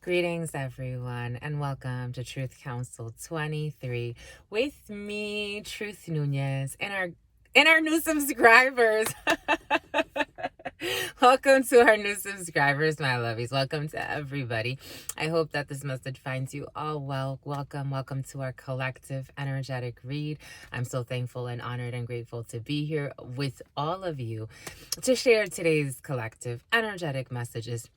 Greetings, everyone, and welcome to Truth Council 23 with me, Truth Nunez, and our new subscribers. Welcome to our new subscribers, my lovies. Welcome to everybody. I hope that this message finds you all well. Welcome to our collective energetic read. I'm so thankful and honored and grateful to be here with all of you to share today's collective energetic messages.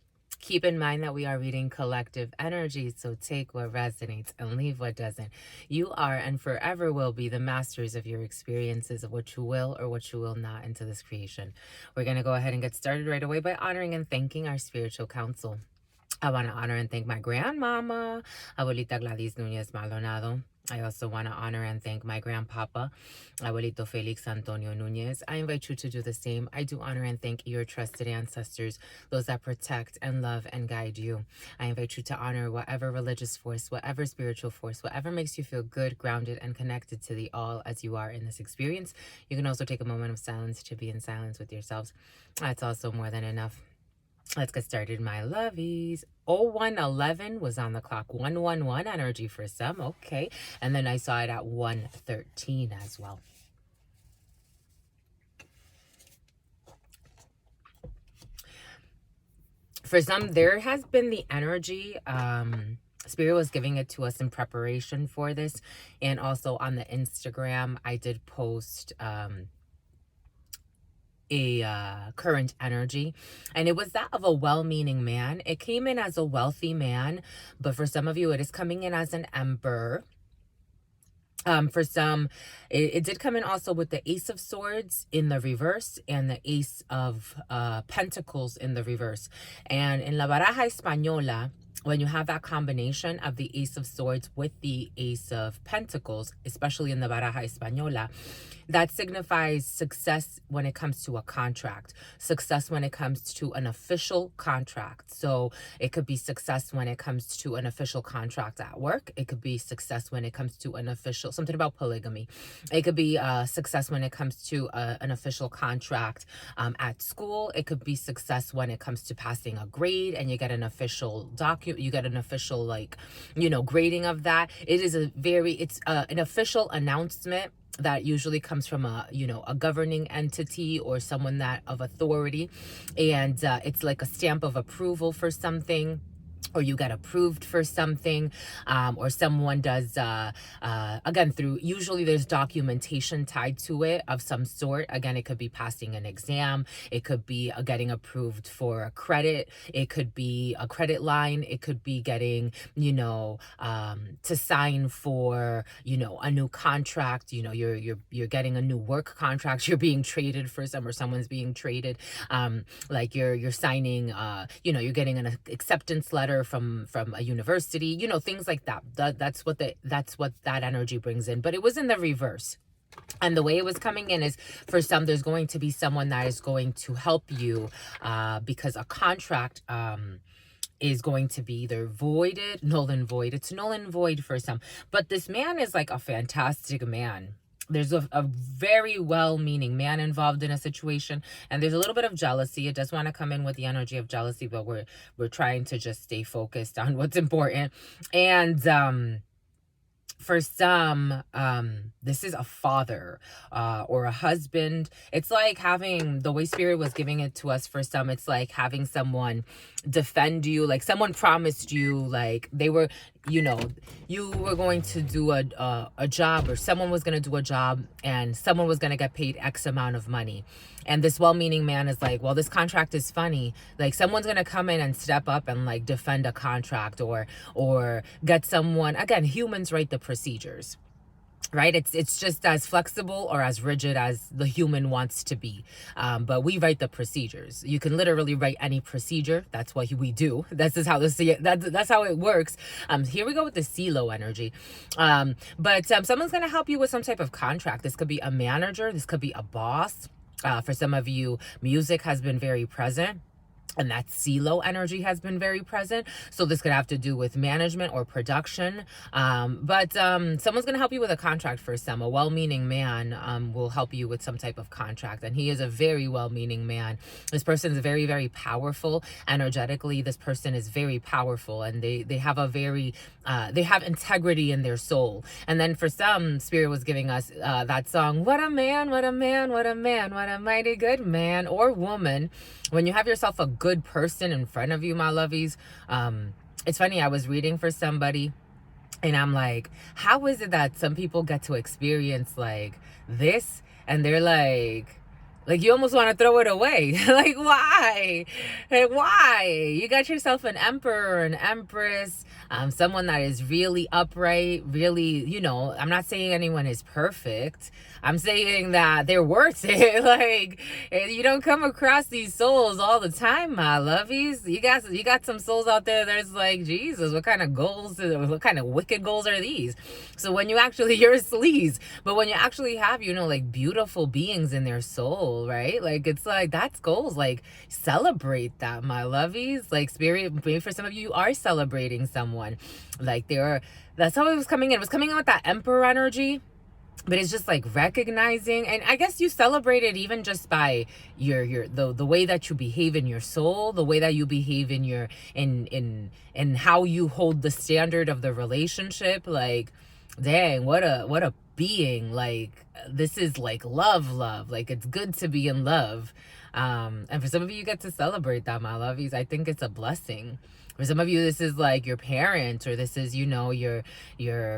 Keep in mind that we are reading collective energy, so take what resonates and leave what doesn't. You are and forever will be the masters of your experiences, of what you will or what you will not into this creation. We're going to go ahead and get started right away by honoring and thanking our spiritual council. I want to honor and thank my grandmama, Abuelita Gladys Nunez Maldonado. I also want to honor and thank my grandpapa, Abuelito Felix Antonio Nunez. I invite you to do the same. I do honor and thank your trusted ancestors, those that protect and love and guide you. I invite you to honor whatever religious force, whatever spiritual force, whatever makes you feel good, grounded, and connected to the all as you are in this experience. You can also take a moment of silence to be in silence with yourselves. That's also more than enough. Let's get started, my lovies. 0111 was on the clock. 111 energy for some. Okay. And then I saw it at 113 as well. For some, there has been the energy. Spirit was giving it to us in preparation for this. And also on the Instagram, I did post a current energy, and it was that of a well-meaning man. It came in as a wealthy man, but for some of you it is coming in as an emperor. For some, it did come in also with the Ace of Swords in the reverse and the Ace of Pentacles in the reverse. And in La Baraja Española, when you have that combination of the Ace of Swords with the Ace of Pentacles, especially in the Baraja Española, that signifies success when it comes to a contract, success when it comes to an official contract. So it could be success when it comes to an official contract at work. It could be success when it comes to an official, something about polygamy. It could be success when it comes to an official contract at school. It could be success when it comes to passing a grade and you get an official document, you get an official, like, grading of that. It is it's an official announcement that usually comes from a governing entity or someone that of authority, and it's like a stamp of approval for something, or you get approved for something, or someone does, again, usually there's documentation tied to it of some sort. Again, it could be passing an exam. It could be getting approved for a credit. It could be a credit line. It could be getting, to sign for, a new contract. You're getting a new work contract. You're being traded for or someone's being traded. Like you're signing, you're getting an acceptance letter from a university, things like that. That's what that energy brings in. But it was in the reverse. And the way it was coming in is, for some, there's going to be someone that is going to help you because a contract is going to be either voided, null and void. It's null and void for some. But this man is like a fantastic man. There's a very well-meaning man involved in a situation, and there's a little bit of jealousy. It does want to come in with the energy of jealousy, but we're trying to just stay focused on what's important. And for some, this is a father or a husband. It's like having, the way Spirit was giving it to us, for some, it's like having someone defend you. Like someone promised you, like they were, you were going to do a job, or someone was going to do a job, and someone was going to get paid X amount of money. And this well-meaning man is like, well, this contract is funny. Like someone's going to come in and step up and like defend a contract, or get someone, again, humans write the procedures, right? It's just as flexible or as rigid as the human wants to be. But we write the procedures. You can literally write any procedure. That's what we do. That's how that's how it works. Here we go with the CeeLo energy. But someone's going to help you with some type of contract. This could be a manager. This could be a boss. For some of you, music has been very present. and that CeeLo energy has been very present. So this could have to do with management or production. But someone's going to help you with a contract for some. A well-meaning man will help you with some type of contract. And he is a very well-meaning man. This person is very, very powerful. Energetically, this person is very powerful. And they have a very, they have integrity in their soul. And then for some, Spirit was giving us that song, what a man, what a man, what a man, what a mighty good man or woman. When you have yourself a good person in front of you, my lovies, it's funny, I was reading for somebody and I'm like, how is it that some people get to experience like this and they're like you almost want to throw it away. Like, why? Why? You got yourself an emperor, an empress, someone that is really upright, really, you know, I'm not saying anyone is perfect. I'm saying that they're worth it. Like, you don't come across these souls all the time, my lovies. You got some souls out there that's like, Jesus, what kind of goals, what kind of wicked goals are these? So when you actually, you're a sleaze, but when you actually have, you know, like beautiful beings in their soul, right? Like, it's like, that's goals. Like, celebrate that, my lovies. Like, Spirit, maybe for some of you, you are celebrating someone. Like, that's how it was coming in. It was coming in with that Emperor energy. But it's just like recognizing, and I guess you celebrate it even just by the way that you behave in your soul, the way that you behave in your in how you hold the standard of the relationship. Like, dang, what a being. Like, this is like love. Like, it's good to be in love. And for some of you get to celebrate that, my lovies. I think it's a blessing. For some of you, this is like your parents, or this is, you know, your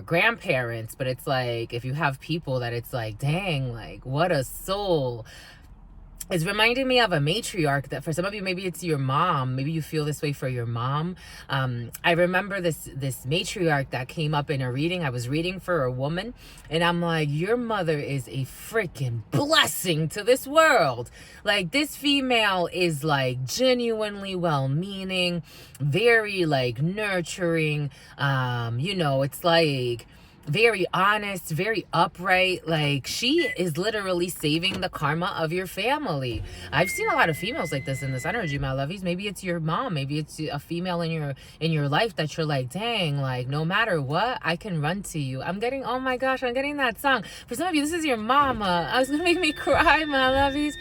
grandparents. But it's like, if you have people that it's like, dang, like, what a soul. It's reminding me of a matriarch that for some of you, maybe it's your mom. Maybe you feel this way for your mom. I remember this matriarch that came up in a reading. I was reading for a woman, and I'm like, your mother is a freaking blessing to this world. Like, this female is like genuinely well-meaning, very like nurturing. You know, it's like very honest, very upright. Like, she is literally saving the karma of your family. I've seen a lot of females like this in this energy, my lovies. Maybe it's your mom, maybe it's a female in your life that you're like, dang, like, no matter what, I can run to you. Oh my gosh, I'm getting that song. For some of you, this is your mama. I was gonna make me cry, my lovies.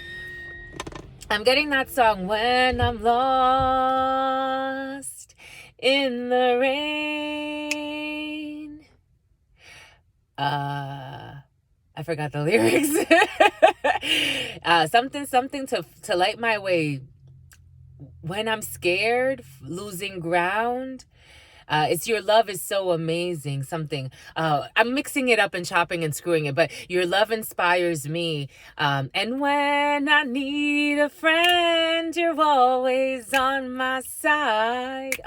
I'm getting that song, when I'm lost in the rain. I forgot the lyrics. Something to light my way when I'm scared, losing ground. It's your love is so amazing. Something. I'm mixing it up and chopping and screwing it, but your love inspires me. And when I need a friend, you're always on my side.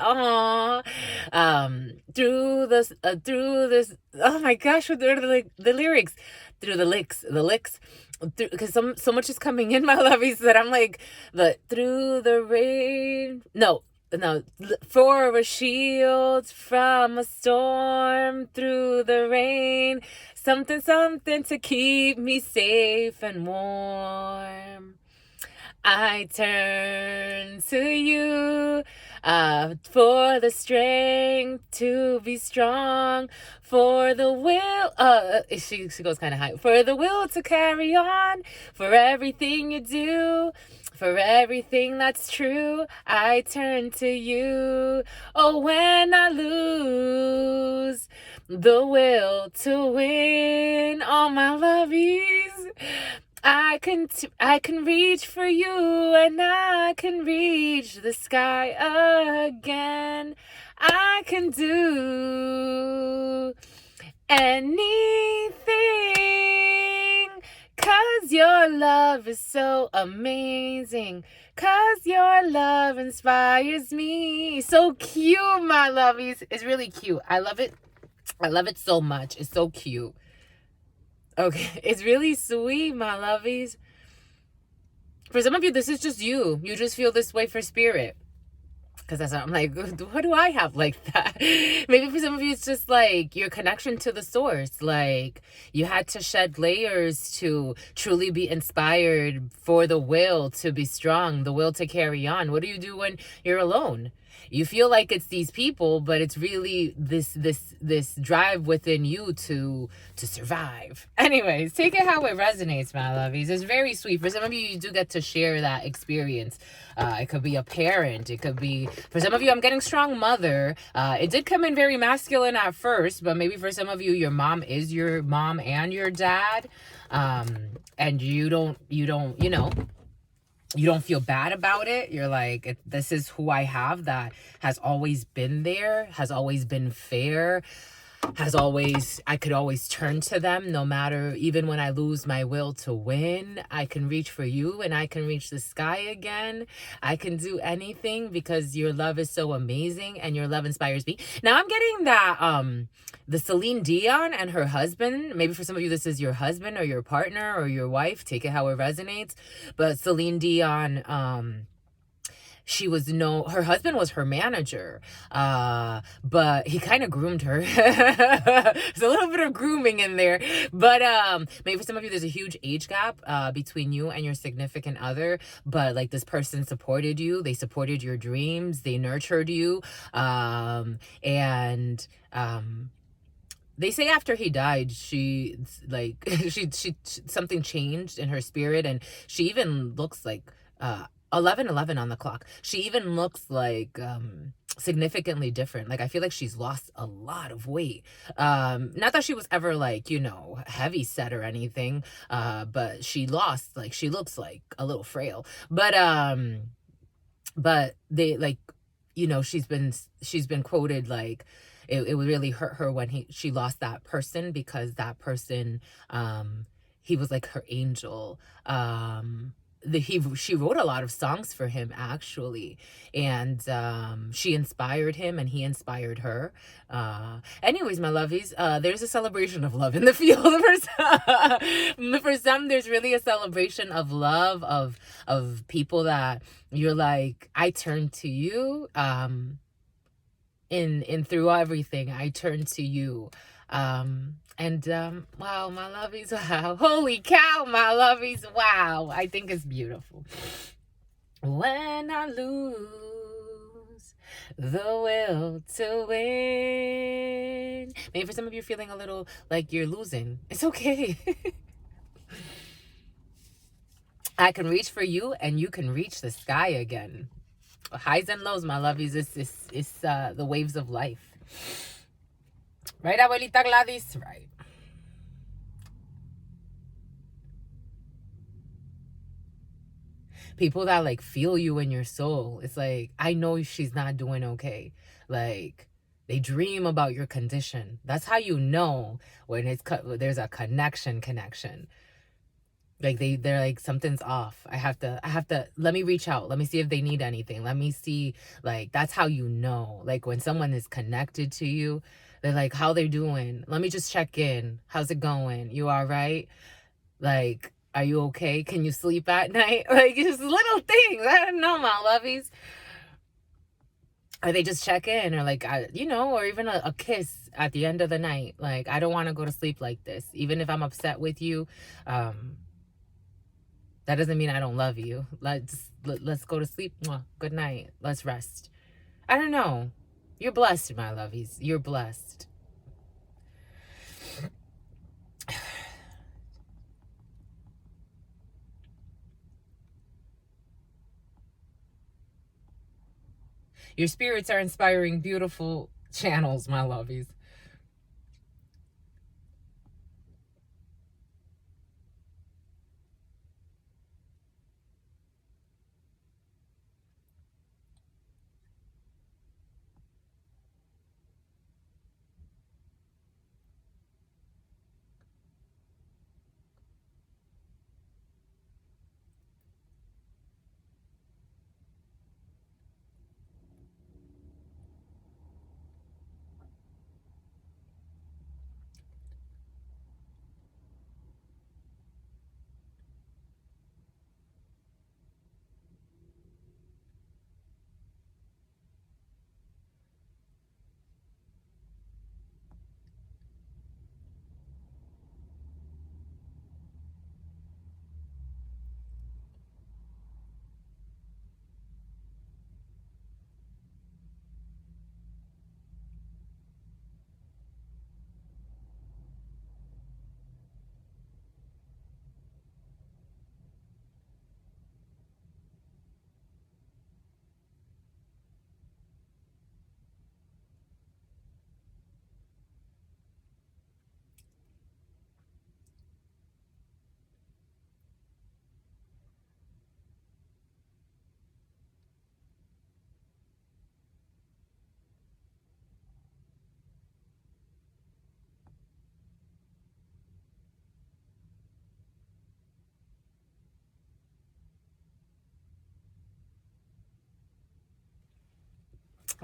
Through this. Oh my gosh, what are the lyrics? Through the licks. Because so much is coming in, my lovies, that I'm like, through the rain. No, for a shield from a storm, through the rain, something to keep me safe and warm. I turn to you for the strength to be strong, for the will, she goes kind of high, for the will to carry on, for everything you do, for everything that's true, I turn to you. Oh, when I lose the will to win, all my lovies, I can reach for you, and I can reach the sky again. I can do anything, 'cause your love is so amazing, 'cause your love inspires me. So cute, my lovies. It's really cute. I love it so much. It's so cute. Okay, it's really sweet, my lovies. For some of you, this is just you. You just feel this way for Spirit. Because that's what I'm like, what do I have like that? Maybe for some of you, it's just like your connection to the source. Like you had to shed layers to truly be inspired, for the will to be strong, the will to carry on. What do you do when you're alone? You feel like it's these people, but it's really this drive within you to survive. Anyways, take it how it resonates, my lovies. It's very sweet. For some of you, you do get to share that experience. It could be a parent. It could be, for some of you, I'm getting strong mother. It did come in very masculine at first, but maybe for some of you, your mom is your mom and your dad. And you don't, you don't feel bad about it. You're like, this is who I have, that has always been there, has always been fair, I could always turn to them no matter, even when I lose my will to win. I can reach for you and I can reach the sky again. I can do anything because your love is so amazing and your love inspires me. Now I'm getting that, the Celine Dion and her husband, maybe for some of you, this is your husband or your partner or your wife, take it how it resonates. But Celine Dion, her husband was her manager, but he kind of groomed her. There's a little bit of grooming in there, but maybe for some of you there's a huge age gap between you and your significant other, but like this person supported you, they supported your dreams, they nurtured you, and they say after he died, she like she something changed in her spirit, and she even looks like 11:11 on the clock. She even looks like significantly different. Like I feel like she's lost a lot of weight. Not that she was ever like, heavy set or anything, but she looks like a little frail. But they like, she's been quoted like it would really hurt her when she lost that person, because that person, he was like her angel. She wrote a lot of songs for him, actually, and she inspired him and he inspired her. Anyways, my lovies, there's a celebration of love in the field. For some, there's really a celebration of love, of people that you're like, I turn to you, in through everything, I turn to you. Wow, my lovies, wow, holy cow, my lovies, wow, I think it's beautiful. When I lose the will to win. Maybe for some of you feeling a little like you're losing, it's okay. I can reach for you and you can reach the sky again. Highs and lows, my lovies, it's the waves of life. Right, Abuelita Gladys? Right. People that like feel you in your soul. It's like, I know she's not doing okay. Like, they dream about your condition. That's how you know when there's a connection. Like they're like, something's off. I have to, let me reach out. Let me see if they need anything. Let me see, like, that's how you know. Like when someone is connected to you, they're like, how they doing? Let me just check in. How's it going? You all right? Like, are you okay? Can you sleep at night? Like, just little things. I don't know, my lovies. Or they just check in, or like, or even a kiss at the end of the night. Like, I don't want to go to sleep like this. Even if I'm upset with you, that doesn't mean I don't love you. Let's go to sleep. Mwah. Good night. Let's rest. I don't know. You're blessed, my lovies. You're blessed. Your spirits are inspiring beautiful channels, my lovies.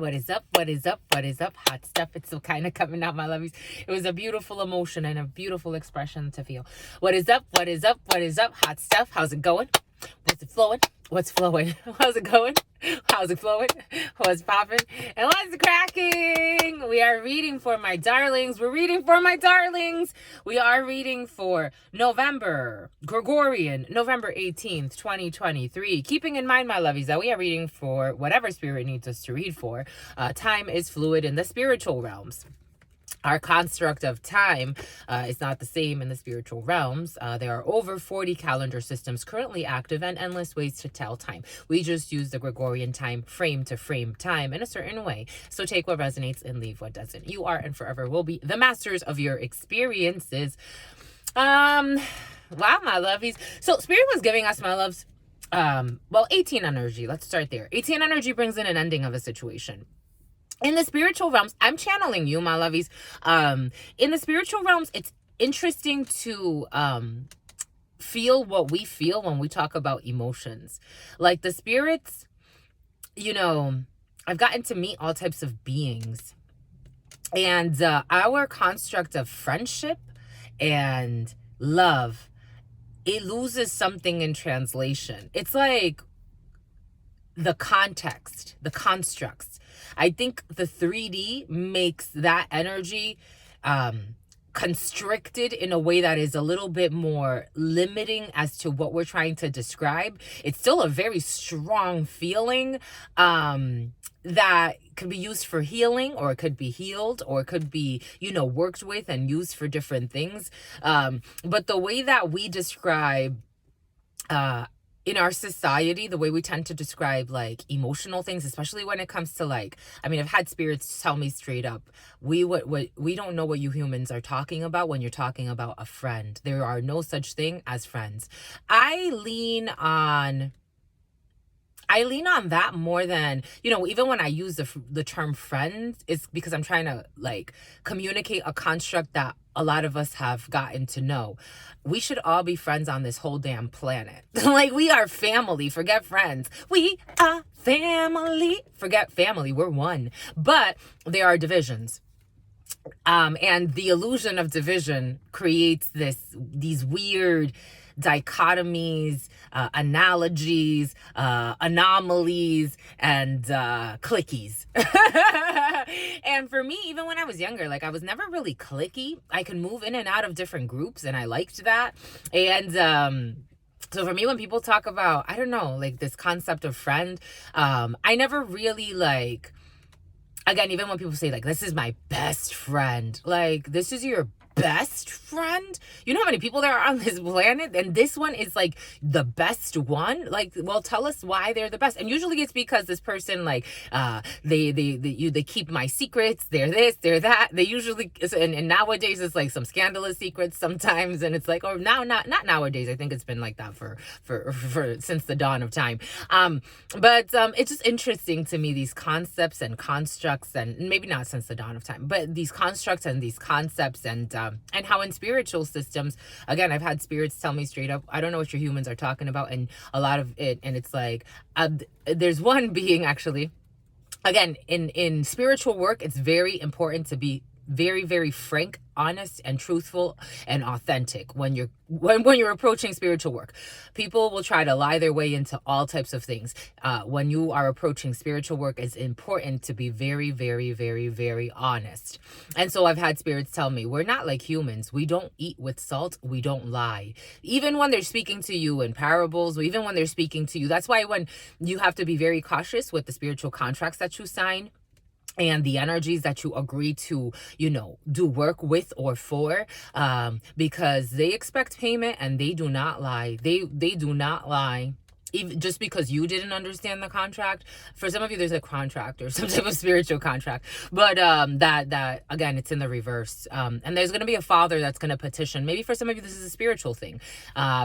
What is up? What is up? What is up? Hot stuff. It's still kind of coming out, my lovies. It was a beautiful emotion and a beautiful expression to feel. What is up? What is up? What is up? Hot stuff. How's it going? What's it flowing? What's flowing? How's it going? How's it flowing? What's popping? And what's cracking? We are reading for my darlings. We're reading for my darlings. We are reading for November, Gregorian, November 18th, 2023. Keeping in mind, my lovies, that we are reading for whatever spirit needs us to read for. Time is fluid in the spiritual realms. Our construct of time is not the same in the spiritual realms. There are over 40 calendar systems currently active and endless ways to tell time. We just use the Gregorian time frame to frame time in a certain way. So take what resonates and leave what doesn't. You are and forever will be the masters of your experiences. Wow, my lovies. So Spirit was giving us, my loves, 18 energy. Let's start there. 18 energy brings in an ending of a situation. In the spiritual realms, I'm channeling you, my lovies. In the spiritual realms, it's interesting to feel what we feel when we talk about emotions. Like the spirits, I've gotten to meet all types of beings. And our construct of friendship and love, it loses something in translation. It's like the context, the constructs. I think the 3D makes that energy constricted in a way that is a little bit more limiting as to what we're trying to describe. It's still a very strong feeling that could be used for healing, or it could be healed, or it could be, worked with and used for different things. But the way that we describe in our society, the way we tend to describe like emotional things, especially when it comes to I've had spirits tell me straight up, we don't know what you humans are talking about when you're talking about a friend. There are no such thing as friends. I lean on that more than, even when I use the term friend, it's because I'm trying to communicate a construct that a lot of us have gotten to know. We should all be friends on this whole damn planet. We are family. Forget friends. We are family. Forget family. We're one. But there are divisions. And the illusion of division creates these weird dichotomies, analogies, anomalies, and clickies. And for me, even when I was younger, I was never really clicky. I could move in and out of different groups, and I liked that. And so for me, when people talk about, I don't know, this concept of friend, I never really again, even when people say this is my best friend, this is your best friend? You know how many people there are on this planet, and this one is the best one? Well, tell us why they're the best. And usually it's because this person they keep my secrets, they're this, they're that. They usually, and nowadays it's some scandalous secrets sometimes, and it's or now, not nowadays. I think it's been like that for since the dawn of time. But it's just interesting to me, these concepts and constructs, and maybe not since the dawn of time, but these constructs and these concepts, and how in spiritual systems, again, I've had spirits tell me straight up, I don't know what your humans are talking about, and a lot of it, and it's there's one being actually, again, in spiritual work, it's very important to be very, very frank, honest, and truthful and authentic when you're approaching spiritual work. People will try to lie their way into all types of things. When you are approaching spiritual work, it's important to be very, very, very, very honest. And so I've had spirits tell me, we're not like humans. We don't eat with salt. We don't lie. Even when they're speaking to you in parables, or even when they're speaking to you, that's why when you have to be very cautious with the spiritual contracts that you sign, and the energies that you agree to, do work with or for, because they expect payment and they do not lie. They do not lie. Even just because you didn't understand the contract. For some of you, there's a contract or some type of spiritual contract, but that again, it's in the reverse. And there's going to be a father that's going to petition. Maybe for some of you, this is a spiritual thing,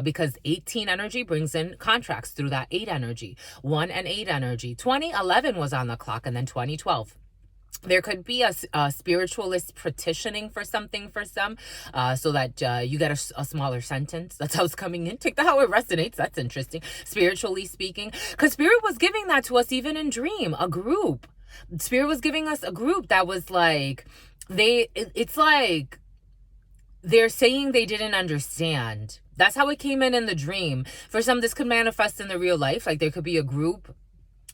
because 18 energy brings in contracts through that 8 energy, 1 and 8 energy. 2011 was on the clock, and then 2012. There could be a spiritualist petitioning for something for some, so that you get a smaller sentence. That's how it's coming in. Take that how it resonates. That's interesting. Spiritually speaking, because Spirit was giving that to us even in dream, a group. Spirit was giving us a group that was like, it's like they're saying they didn't understand. That's how it came in the dream. For some, this could manifest in the real life. Like there could be a group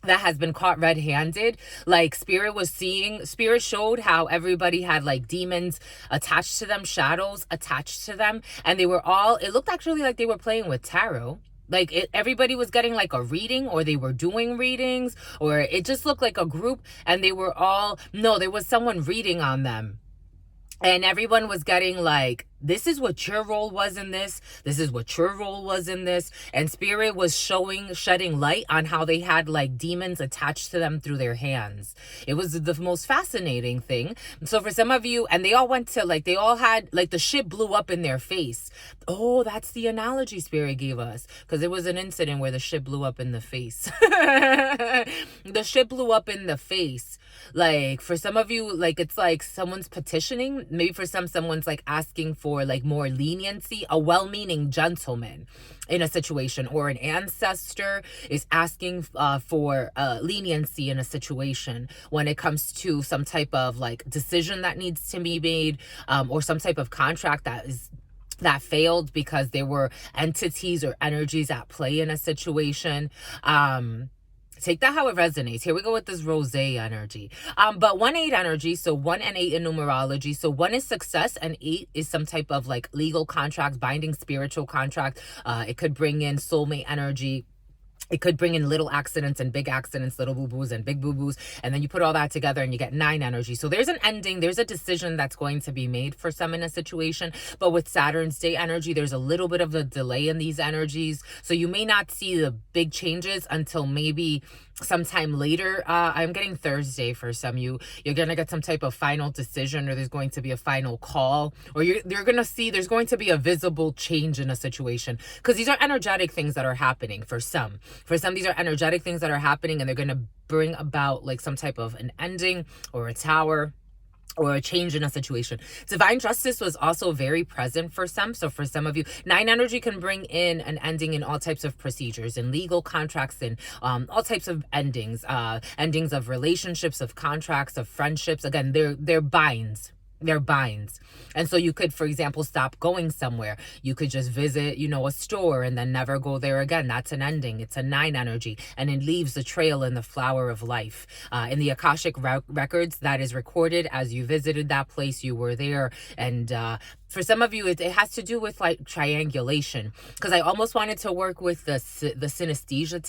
that has been caught red-handed. Like Spirit showed how everybody had like demons attached to them, shadows attached to them, and they were all, it looked actually like they were playing with tarot. Like everybody was getting like a reading, or they were doing readings, or it just looked like a group, and they were all, no, there was someone reading on them. And everyone was getting like, this is what your role was in this. This is what your role was in this. And Spirit was shedding light on how they had like demons attached to them through their hands. It was the most fascinating thing. So for some of you, and they all went to like, they all had like the shit blew up in their face. Oh, that's the analogy Spirit gave us. Because there was an incident where the shit blew up in the face. The shit blew up in the face. Like for some of you, like it's like someone's petitioning. Maybe for someone's like asking for like more leniency. A well-meaning gentleman in a situation, or an ancestor is asking for leniency in a situation when it comes to some type of like decision that needs to be made, or some type of contract that failed because there were entities or energies at play in a situation. Take that how it resonates. Here we go with this rosé energy. But 1-8 energy, so 1 and 8 in numerology. So 1 is success and 8 is some type of like legal contract, binding spiritual contract. It could bring in soulmate energy. It could bring in little accidents and big accidents, little boo-boos and big boo-boos. And then you put all that together and you get 9 energy. So there's an ending. There's a decision that's going to be made for some in a situation. But with Saturn's day energy, there's a little bit of a delay in these energies. So you may not see the big changes until maybe sometime later. I'm getting Thursday for some. You're going to get some type of final decision, or there's going to be a final call, or you're going to see there's going to be a visible change in a situation, because these are energetic things that are happening for some. For some, these are energetic things that are happening, and they're going to bring about like some type of an ending or a tower or a change in a situation. Divine justice was also very present for some. So for some of you, 9 energy can bring in an ending in all types of procedures and legal contracts, and all types of endings, endings of relationships, of contracts, of friendships. Again, they're binds. They're binds. And so you could, for example, stop going somewhere. You could just visit, a store and then never go there again. That's an ending. It's a 9 energy, and it leaves a trail in the flower of life. In the Akashic records, that is recorded as you visited that place, you were there. And for some of you, it has to do with like triangulation, because I almost wanted to work with the synesthesia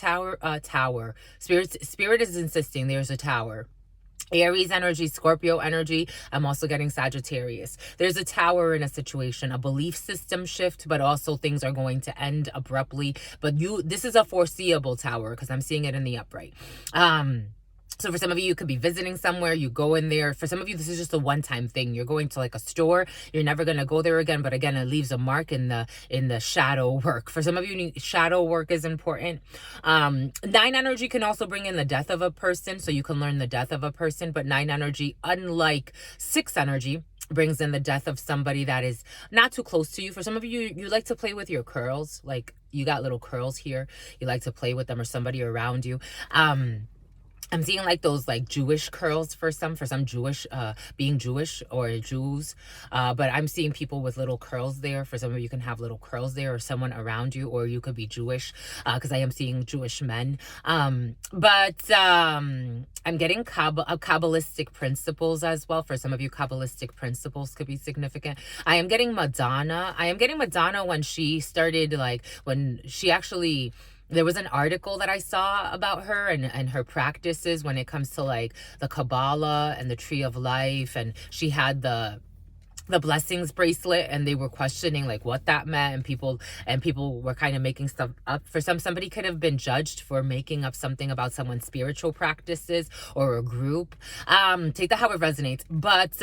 tower. Spirit is insisting there's a tower. Aries energy, Scorpio energy. I'm also getting Sagittarius. There's a tower in a situation, a belief system shift, but also things are going to end abruptly. But this is a foreseeable tower, because I'm seeing it in the upright. So for some of you, you could be visiting somewhere, you go in there. For some of you, this is just a one-time thing. You're going to like a store, you're never going to go there again. But again, it leaves a mark in the shadow work. For some of you, shadow work is important. 9 energy can also bring in the death of a person. So you can learn the death of a person. But 9 energy, unlike 6 energy, brings in the death of somebody that is not too close to you. For some of you, you like to play with your curls. Like you got little curls here. You like to play with them, or somebody around you. I'm seeing like those like Jewish curls for some Jewish, being Jewish or Jews. But I'm seeing people with little curls there. For some of you can have little curls there, or someone around you, or you could be Jewish, because I am seeing Jewish men. But I'm getting Kabbalistic principles as well. For some of you, Kabbalistic principles could be significant. I am getting Madonna. When she started, like when she actually... There was an article that I saw about her and her practices when it comes to like the Kabbalah and the Tree of Life. And she had the blessings bracelet, and they were questioning like what that meant. And people were kind of making stuff up. For somebody could have been judged for making up something about someone's spiritual practices or a group. Take that how it resonates. But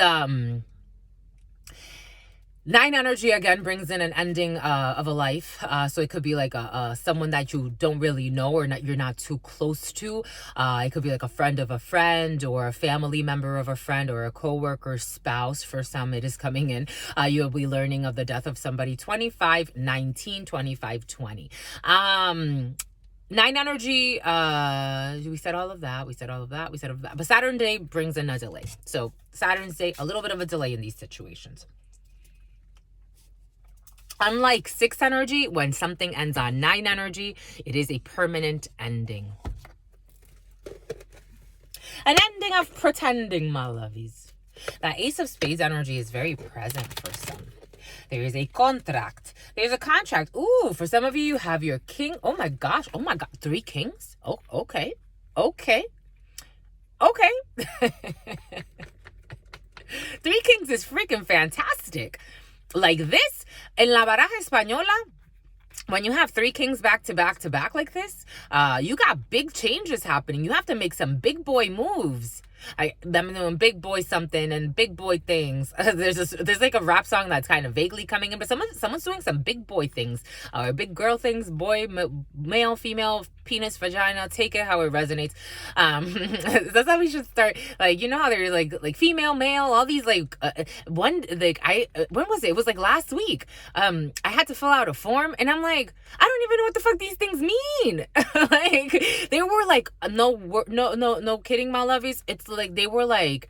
9 energy again brings in an ending of a life. So it could be like someone that you don't really know, or you're not too close to. It could be like a friend of a friend, or a family member of a friend, or a co-worker, spouse. For some, it is coming in. You'll be learning of the death of somebody. 25, 19, 25, 20. Nine energy, we said all of that. But Saturn Day brings in a delay. So Saturn's Day, a little bit of a delay in these situations. Unlike 6 energy, when something ends on 9 energy, it is a permanent ending. An ending of pretending, my lovies. That Ace of Spades energy is very present for some. There is a contract. There's a contract. Ooh, for some of you, you have your king. Oh my gosh. 3 kings? Oh, okay. 3 kings is freaking fantastic. Like this, en la baraja española, when you have 3 kings back to back to back like this, you got big changes happening. You have to make some big boy moves. I'm doing big boy something and big boy things. There's like a rap song that's kind of vaguely coming in, but someone's doing some big boy things, or big girl things. Boy, male, female, penis, vagina. Take it how it resonates. That's how we should start. Like, you know how there's like female, male, all these like when was it? It was like last week. I had to fill out a form, and I'm like, I don't even know what the fuck these things mean. Like, they were like no kidding, my lovies. It's like they were like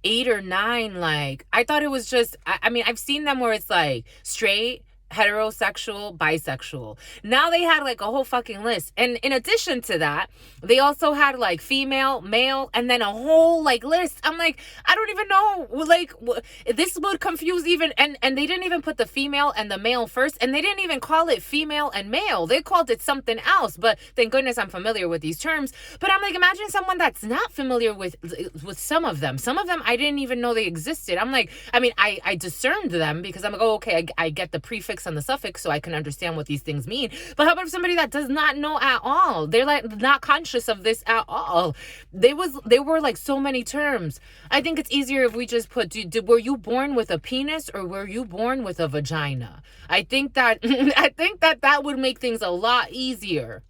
8 or 9. Like, I thought it was just, I mean, I've seen them where it's like straight, heterosexual, bisexual. Now they had like a whole fucking list. And in addition to that, they also had like female, male, and then a whole like list. I'm like, I don't even know, like, this would confuse even, and they didn't even put the female and the male first, and they didn't even call it female and male. They called it something else, but thank goodness I'm familiar with these terms. But I'm like, imagine someone that's not familiar with some of them. Some of them I didn't even know they existed. I'm like, I mean, I discerned them because I'm like, oh, okay, I get the prefix and the suffix so I can understand what these things mean. But how about somebody that does not know at all? They're like not conscious of this at all. They were like so many terms. I think it's easier if we just put, were you born with a penis or were you born with a vagina? I think that that would make things a lot easier.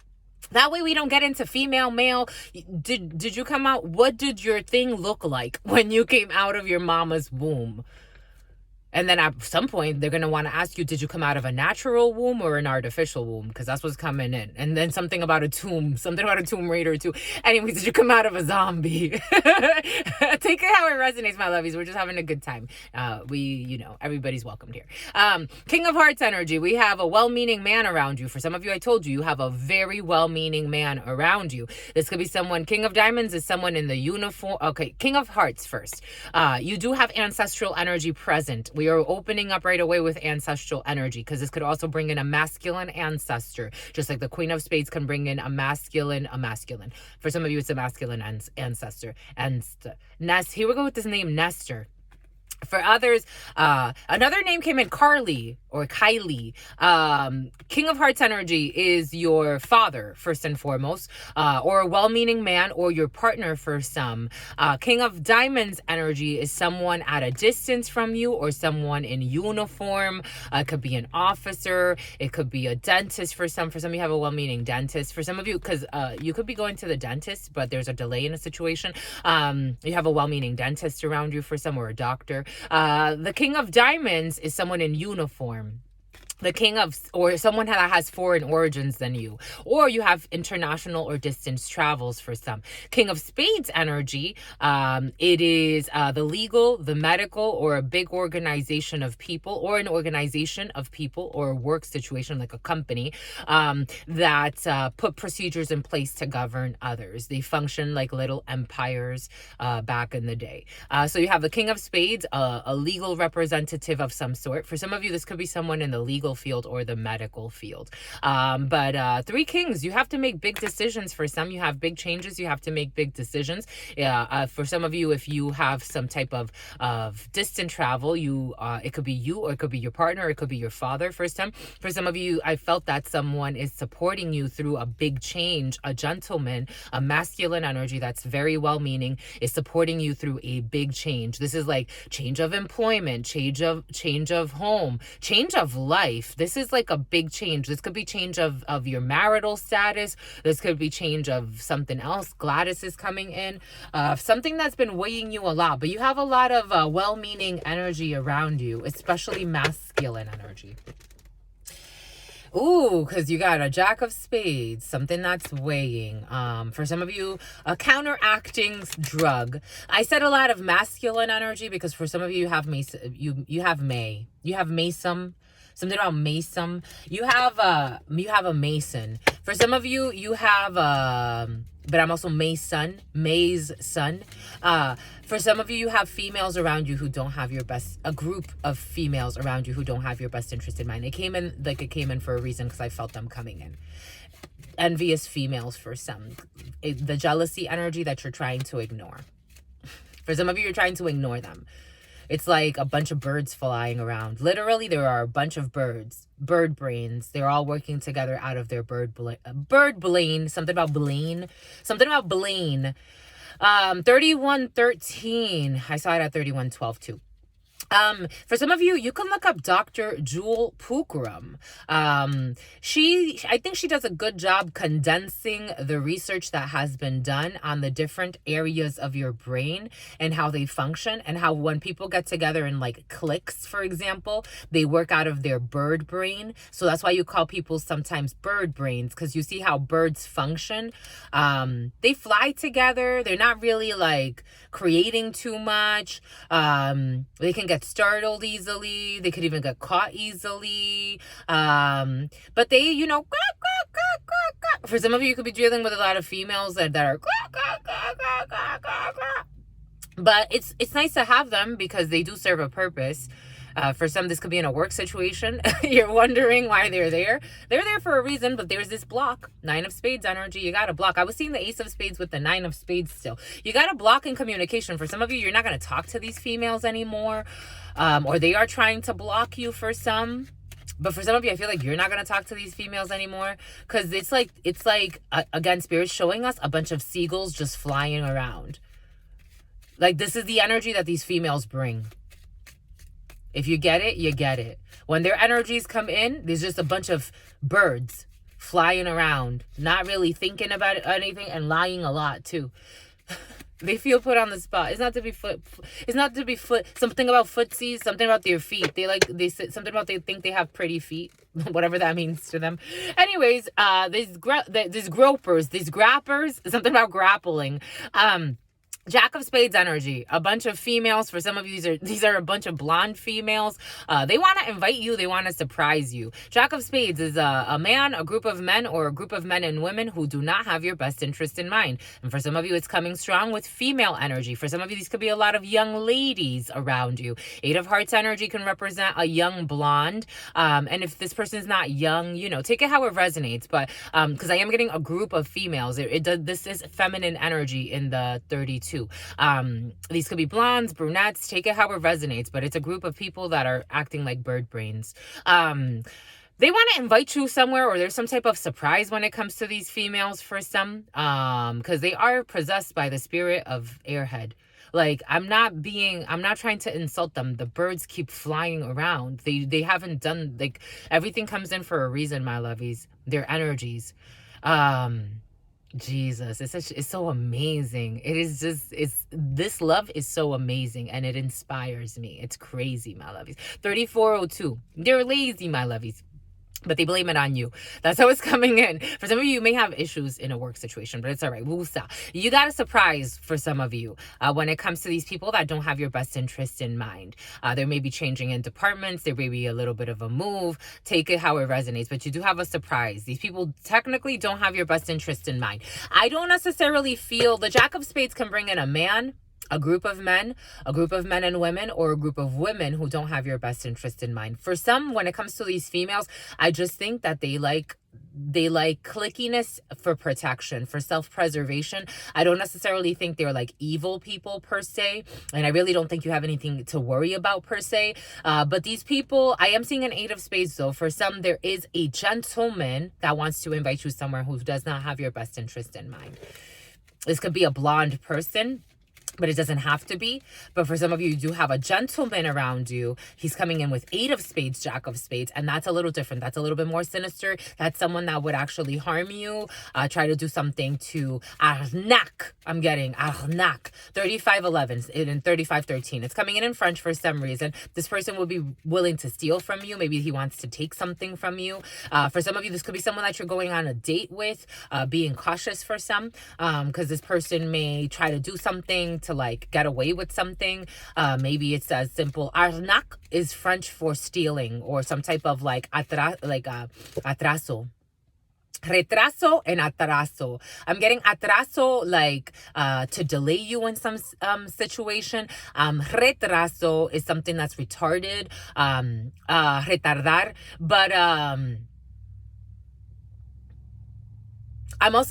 That way we don't get into female, male. Did you come out? What did your thing look like when you came out of your mama's womb? And then at some point, they're going to want to ask you, did you come out of a natural womb or an artificial womb? Because that's what's coming in. And then something about a Tomb Raider too. Anyways, did you come out of a zombie? Take it how it resonates, my lovies. We're just having a good time. Everybody's welcomed here. King of Hearts energy. We have a well-meaning man around you. For some of you, I told you have a very well-meaning man around you. This could be someone. King of Diamonds is someone in the uniform. Okay, King of Hearts first. You do have ancestral energy present. We are opening up right away with ancestral energy because this could also bring in a masculine ancestor, just like the Queen of Spades can bring in a masculine. For some of you, it's a masculine ancestor. And here we go with this name, Nestor. For others, another name came in, Carly or Kylie. King of Hearts energy is your father, first and foremost, or a well-meaning man, or your partner for some. King of Diamonds energy is someone at a distance from you, or someone in uniform. It could be an officer. It could be a dentist for some. For some, you have a well-meaning dentist. For some of you, because you could be going to the dentist, but there's a delay in a situation. You have a well-meaning dentist around you for some, or a doctor. The King of Diamonds is someone in uniform. The king of, or someone that has foreign origins than you, or you have international or distance travels for some. King of Spades energy, it is the legal, the medical, or a big organization of people, or an organization of people, or a work situation like a company that put procedures in place to govern others. They function like little empires back in the day. So you have the King of Spades, a legal representative of some sort. For some of you, this could be someone in the legal field or the medical field. But 3 kings, you have to make big decisions. For some, you have big changes. You have to make big decisions. For some of you, if you have some type of distant travel, it could be you, or it could be your partner, or it could be your father. For some of you, I felt that someone is supporting you through a big change. A gentleman, a masculine energy that's very well-meaning, is supporting you through a big change. This is like change of employment, change of home, change of life. This is like a big change. This could be change of your marital status. This could be change of something else. Gladys is coming in. Something that's been weighing you a lot, but you have a lot of well-meaning energy around you, especially masculine energy. Ooh, because you got a Jack of Spades, something that's weighing. For some of you, a counteracting drug. I said a lot of masculine energy because for some of you, you have May. You have Mason. Something about Mason. You have a Mason. For some of you, you have but I'm also May's son. For some of you, you have females around you who don't have a group of females around you who don't have your best interest in mind. It came in for a reason because I felt them coming in. Envious females for some. The jealousy energy that you're trying to ignore. For some of you, you're trying to ignore them. It's like a bunch of birds flying around. Literally, there are a bunch of bird brains. They're all brain, something about Blaine. 3113. I saw it at 3112 too. For some of you, you can look up Dr. Jewel Pookrum. I think she does a good job condensing the research that has been done on the different areas of your brain and how they function, and how when people get together in like cliques, for example, they work out of their bird brain. So that's why you call people sometimes bird brains, because you see how birds function. They fly together. They're not really like creating too much. They can get startled easily. They could even get caught easily. But they, for some of you, you could be dealing with a lot of females that are but it's nice to have them because they do serve a purpose. For some, this could be in a work situation. You're wondering why they're there. They're there for a reason, but there's this block. 9 of Spades energy. You got to block. I was seeing the Ace of Spades with the 9 of Spades still. You got to block in communication. For some of you, you're not going to talk to these females anymore. Or they are trying to block you for some. But for some of you, I feel like you're not going to talk to these females anymore. Because it's like, again, Spirit's showing us a bunch of seagulls just flying around. Like, this is the energy that these females bring. If you get it, you get it. When their energies come in, there's just a bunch of birds flying around, not really thinking about anything, and lying a lot too. They feel put on the spot. It's not to be something about footsies, something about their feet. They say something about they think they have pretty feet, whatever that means to them. Anyways, these gropers, these grappers, something about grappling. Jack of Spades energy, a bunch of females. For some of you, these are a bunch of blonde females. They want to invite you. They want to surprise you. Jack of Spades is a man, a group of men, or a group of men and women who do not have your best interest in mind. And for some of you, it's coming strong with female energy. For some of you, these could be a lot of young ladies around you. 8 of Hearts energy can represent a young blonde. And if this person's not young, take it how it resonates. But because I am getting a group of females, this is feminine energy in the 32. These could be blondes, brunettes, take it how it resonates, but it's a group of people that are acting like bird brains. They want to invite you somewhere, or there's some type of surprise when it comes to these females for some, because they are possessed by the spirit of airhead. Like, I'm not trying to insult them. The birds keep flying around. They haven't done, like, everything comes in for a reason, my lovies. Their energies. Jesus, it's so amazing. This love is so amazing, and it inspires me. It's crazy, my lovies. 3402. They're lazy, my lovies, but they blame it on you. That's how it's coming in. For some of you may have issues in a work situation, but it's all right. You got a surprise for some of you when it comes to these people that don't have your best interest in mind. There may be changing in departments. There may be a little bit of a move. Take it how it resonates, but you do have a surprise. These people technically don't have your best interest in mind. I don't necessarily feel the Jack of Spades can bring in a man, a group of men and women, or a group of women who don't have your best interest in mind. For some, when it comes to these females, I just think that they like clickiness for protection, for self-preservation. I don't necessarily think they're like evil people per se, and I really don't think you have anything to worry about per se. But these people, I am seeing an 8 of Spades though. For some, there is a gentleman that wants to invite you somewhere who does not have your best interest in mind. This could be a blonde person. but it doesn't have to be. But for some of you, you do have a gentleman around you. He's coming in with 8 of spades, Jack of spades, and that's a little different. That's a little bit more sinister. That's someone that would actually harm you, try to do something to arnaque. I'm getting arnaque. 3511 in 3513. It's coming in French for some reason. This person will be willing to steal from you. Maybe he wants to take something from you. For some of you, this could be someone that you're going on a date with. Being cautious for some, because this person may try to do something to like get away with something. Maybe it's as simple. Arnaque is French for stealing or some type of like atraso. Retraso and atraso. I'm getting atraso like to delay you in some situation. Retraso is something that's retarded. Retardar. But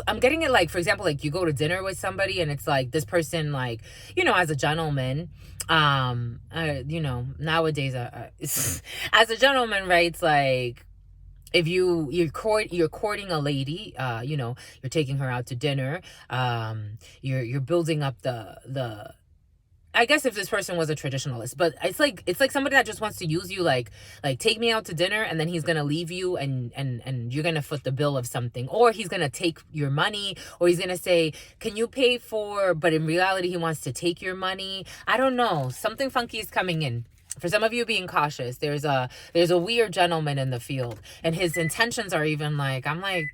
I'm getting it like, for example, like you go to dinner with somebody and it's like this person, like, as a gentleman, nowadays, as a gentleman, right? It's like, if you're courting a lady, you're taking her out to dinner, you're building up the I guess if this person was a traditionalist, but it's like somebody that just wants to use you, like take me out to dinner, and then he's gonna leave you, and you're gonna foot the bill of something, or he's gonna take your money, or he's gonna say, "Can you pay for?" But in reality, he wants to take your money. I don't know. Something funky is coming in. For some of you, being cautious. There's a weird gentleman in the field, and his intentions are even like, I'm like,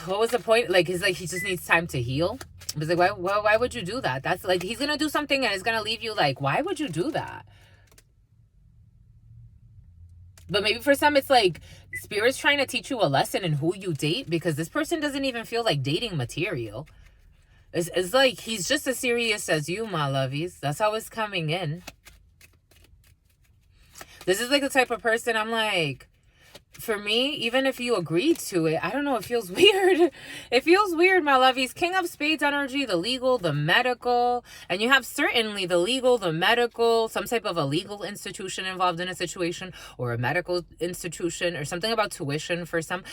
what was the point? Like, it's like he just needs time to heal. It's like, why would you do that? That's like, he's gonna do something and it's gonna leave you like, why would you do that? But maybe for some, it's like Spirit's trying to teach you a lesson in who you date, because this person doesn't even feel like dating material. It's like he's just as serious as you, my lovies. That's how it's coming in. This is like the type of person I'm like, for me, even if you agreed to it, I don't know, it feels weird. It feels weird, my lovies. King of Spades energy, the legal, the medical, and you have certainly the legal, the medical, some type of a legal institution involved in a situation, or a medical institution, or something about tuition for some.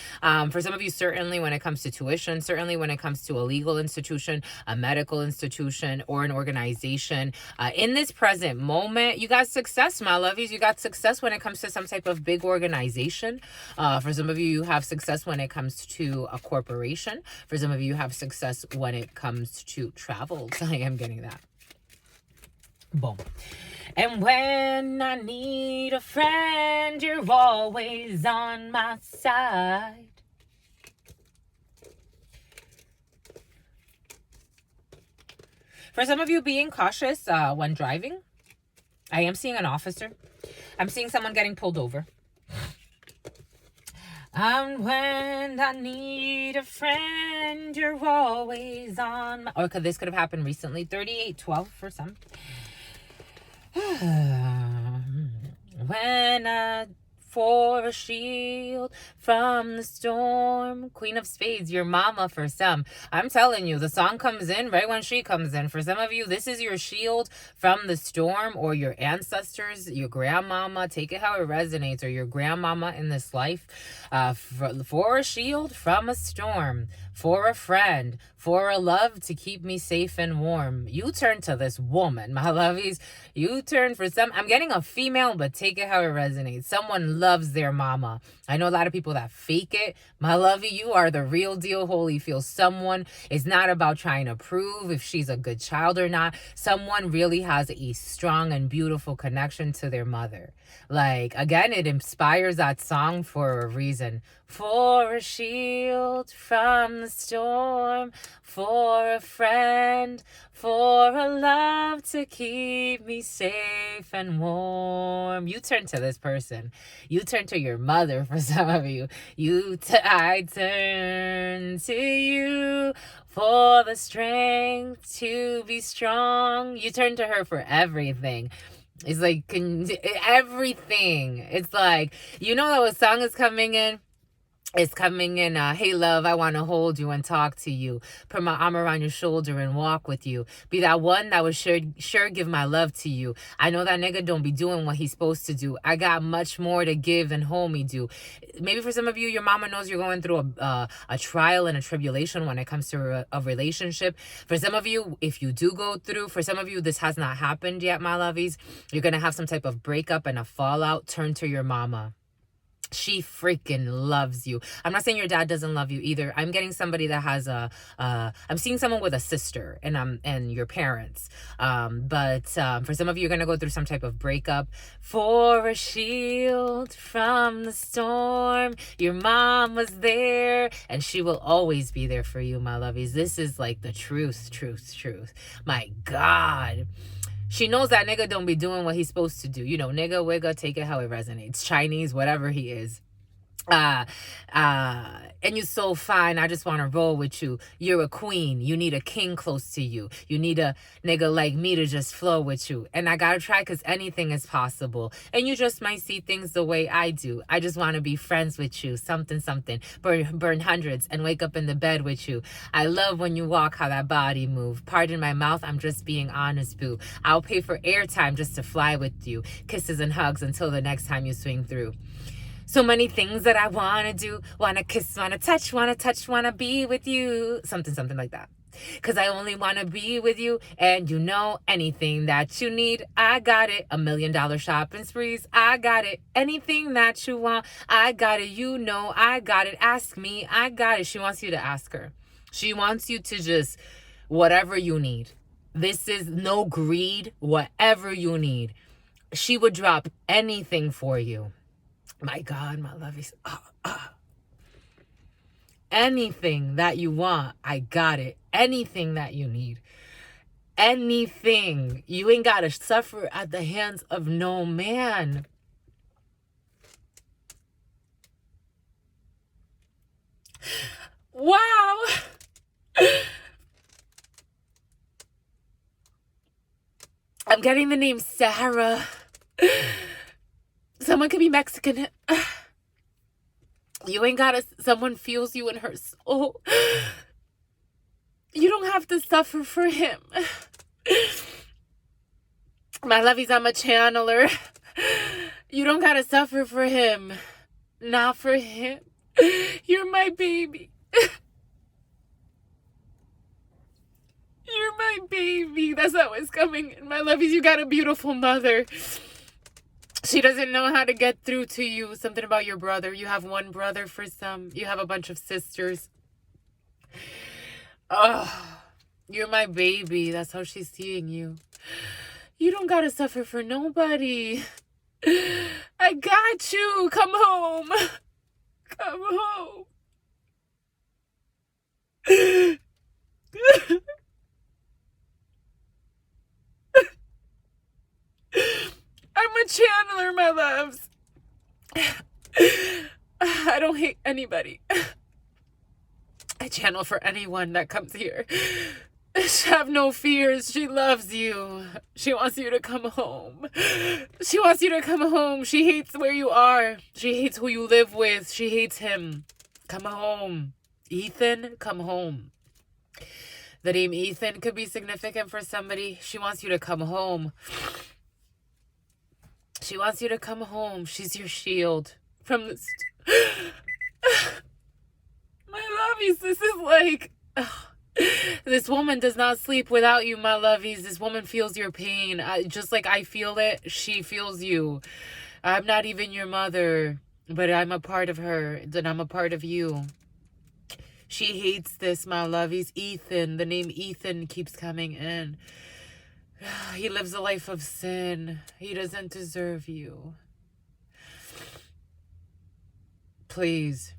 For some of you, certainly when it comes to tuition, certainly when it comes to a legal institution, a medical institution, or an organization. In this present moment, you got success, my lovies. You got success when it comes to some type of big organization. For some of you, you have success when it comes to a corporation. For some of you, you have success when it comes to travel. I am getting that. Boom. And when I need a friend, you're always on my side. For some of you, being cautious when driving. I am seeing an officer. I'm seeing someone getting pulled over. And when I need a friend, you're always on my... Or this could have happened recently. 3812 for some. When I... For a shield from the storm. Queen of Spades, your mama for some. I'm telling you, the song comes in right when she comes in. For some of you, this is your shield from the storm, or your ancestors, your grandmama. Take it how it resonates, or your grandmama in this life. For a shield from a storm. For a friend. For a love to keep me safe and warm. You turn to this woman, my lovies. You turn for some... I'm getting a female, but take it how it resonates. Someone loves their mama. I know a lot of people that fake it. My lovey, you are the real deal, Holyfield. Someone is not about trying to prove if she's a good child or not. Someone really has a strong and beautiful connection to their mother. Like, again, it inspires that song for a reason. For a shield from the storm, for a friend, for a love to keep me safe and warm. You turn to this person. You turn to your mother for some of you. I turn to you for the strength to be strong. You turn to her for everything. It's like everything. It's like, that a song is coming in. It's coming in, hey love, I want to hold you and talk to you. Put my arm around your shoulder and walk with you. Be that one that would sure give my love to you. I know that nigga don't be doing what he's supposed to do. I got much more to give than homie do. Maybe for some of you, your mama knows you're going through a trial and a tribulation when it comes to a relationship. For some of you, if you do go through, for some of you, this has not happened yet, my lovies. You're going to have some type of breakup and a fallout. Turn to your mama. She freaking loves you. I'm not saying your dad doesn't love you either. I'm getting somebody that has I'm seeing someone with a sister and your parents. But for some of you, you're going to go through some type of breakup. For a shield from the storm, your mom was there and she will always be there for you, my lovies. This is like the truth. My God. She knows that nigga don't be doing what he's supposed to do. You know, nigga, wigga, take it how it resonates. Chinese, whatever he is. And you're so fine. I just want to roll with you. You're a queen. You need a king close to you. You need a nigga like me to just flow with you. And I gotta try because anything is possible. And you just might see things the way I do. I just want to be friends with you. Something. Burn hundreds and wake up in the bed with you. I love when you walk, how that body move. Pardon my mouth. I'm just being honest, boo. I'll pay for airtime just to fly with you. Kisses and hugs until the next time you swing through. So many things that I want to do. Want to kiss, want to touch, want to be with you. Something like that. Because I only want to be with you. And you know, anything that you need, I got it. $1 million shopping sprees, I got it. Anything that you want, I got it. You know, I got it. Ask me, I got it. She wants you to ask her. She wants you to just, whatever you need. This is no greed. Whatever you need. She would drop anything for you. My God, my lovies. Anything that you want, I got it. Anything that you need. Anything. You ain't got to suffer at the hands of no man. Wow. I'm getting the name Sarah. Someone could be Mexican. You ain't gotta, someone feels you in her soul. You don't have to suffer for him. My lovies, I'm a channeler. You don't gotta suffer for him. Not for him. You're my baby. You're my baby. That's how it's coming. My lovies, you got a beautiful mother. She doesn't know how to get through to you. Something about your brother. You have one brother for some. You have a bunch of sisters. Oh, you're my baby. That's how she's seeing you. You don't gotta suffer for nobody. I got you. Come home. Come home. I'm a channeler, my loves. I don't hate anybody. I channel for anyone that comes here. Have no fears. She loves you. She wants you to come home. She wants you to come home. She hates where you are. She hates who you live with. She hates him. Come home. Ethan, come home. The name Ethan could be significant for somebody. She wants you to come home. She wants you to come home. She's your shield from this. My lovies, this is like... This woman does not sleep without you, my lovies. This woman feels your pain. Just like I feel it, she feels you. I'm not even your mother, but I'm a part of her, and I'm a part of you. She hates this, my lovies. Ethan, the name Ethan keeps coming in. He lives a life of sin. He doesn't deserve you. Please.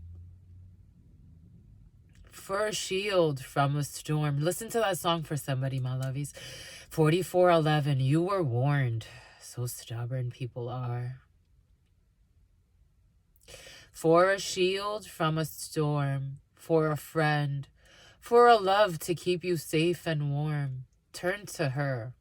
For a shield from a storm. Listen to that song for somebody, my lovies. 4411. You were warned. So stubborn people are. For a shield from a storm. For a friend. For a love to keep you safe and warm. Turn to her.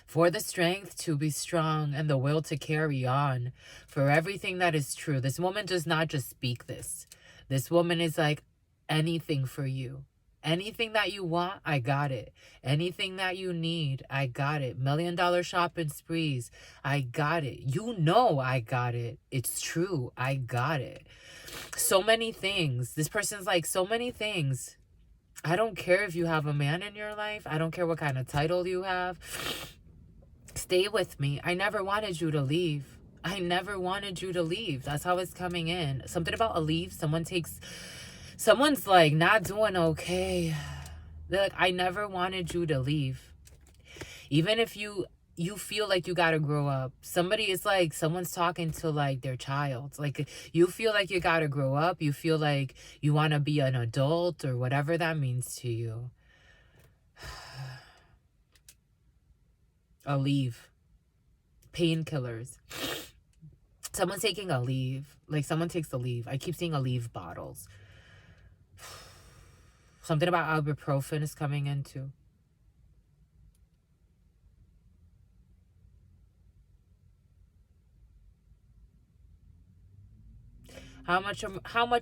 For the strength to be strong and the will to carry on. For everything that is true. This woman does not just speak this. This woman is like, anything for you. Anything that you want, I got it. Anything that you need, I got it. $1 million shopping sprees, I got it. You know I got it. It's true. I got it. So many things. This person's like, so many things. I don't care if you have a man in your life. I don't care what kind of title you have. Stay with me. I never wanted you to leave. I never wanted you to leave. That's how it's coming in. Something about a leave. Someone's like not doing okay. They're like, I never wanted you to leave. Even if you feel like you gotta grow up. Somebody is like, someone's talking to like their child. Like, you feel like you gotta grow up. You feel like you want to be an adult or whatever that means to you. A leave. Painkillers. Someone's taking a leave. Like, someone takes a leave. I keep seeing a leave bottles. Something about ibuprofen is coming in too. How much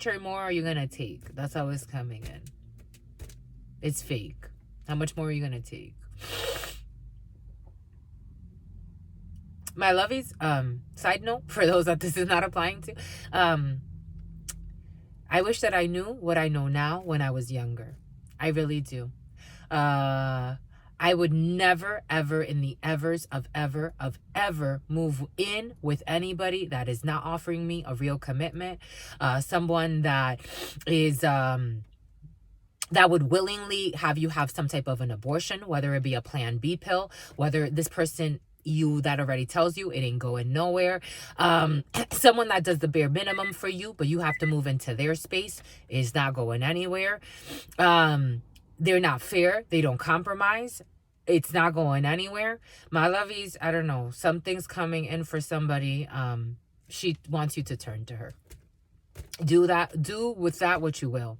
or more are you gonna take? That's how it's coming in. It's fake. How much more are you gonna take? My lovies, side note, for those that this is not applying to, I wish that I knew what I know now when I was younger. I really do. I would never, ever in the evers of ever move in with anybody that is not offering me a real commitment. Someone that is, that would willingly have you have some type of an abortion, whether it be a Plan B pill, whether this person that already tells you it ain't going nowhere. Someone that does the bare minimum for you, but you have to move into their space, is not going anywhere. They're not fair. They don't compromise. It's not going anywhere. My lovies, I don't know. Something's coming in for somebody. She wants you to turn to her. Do with that what you will.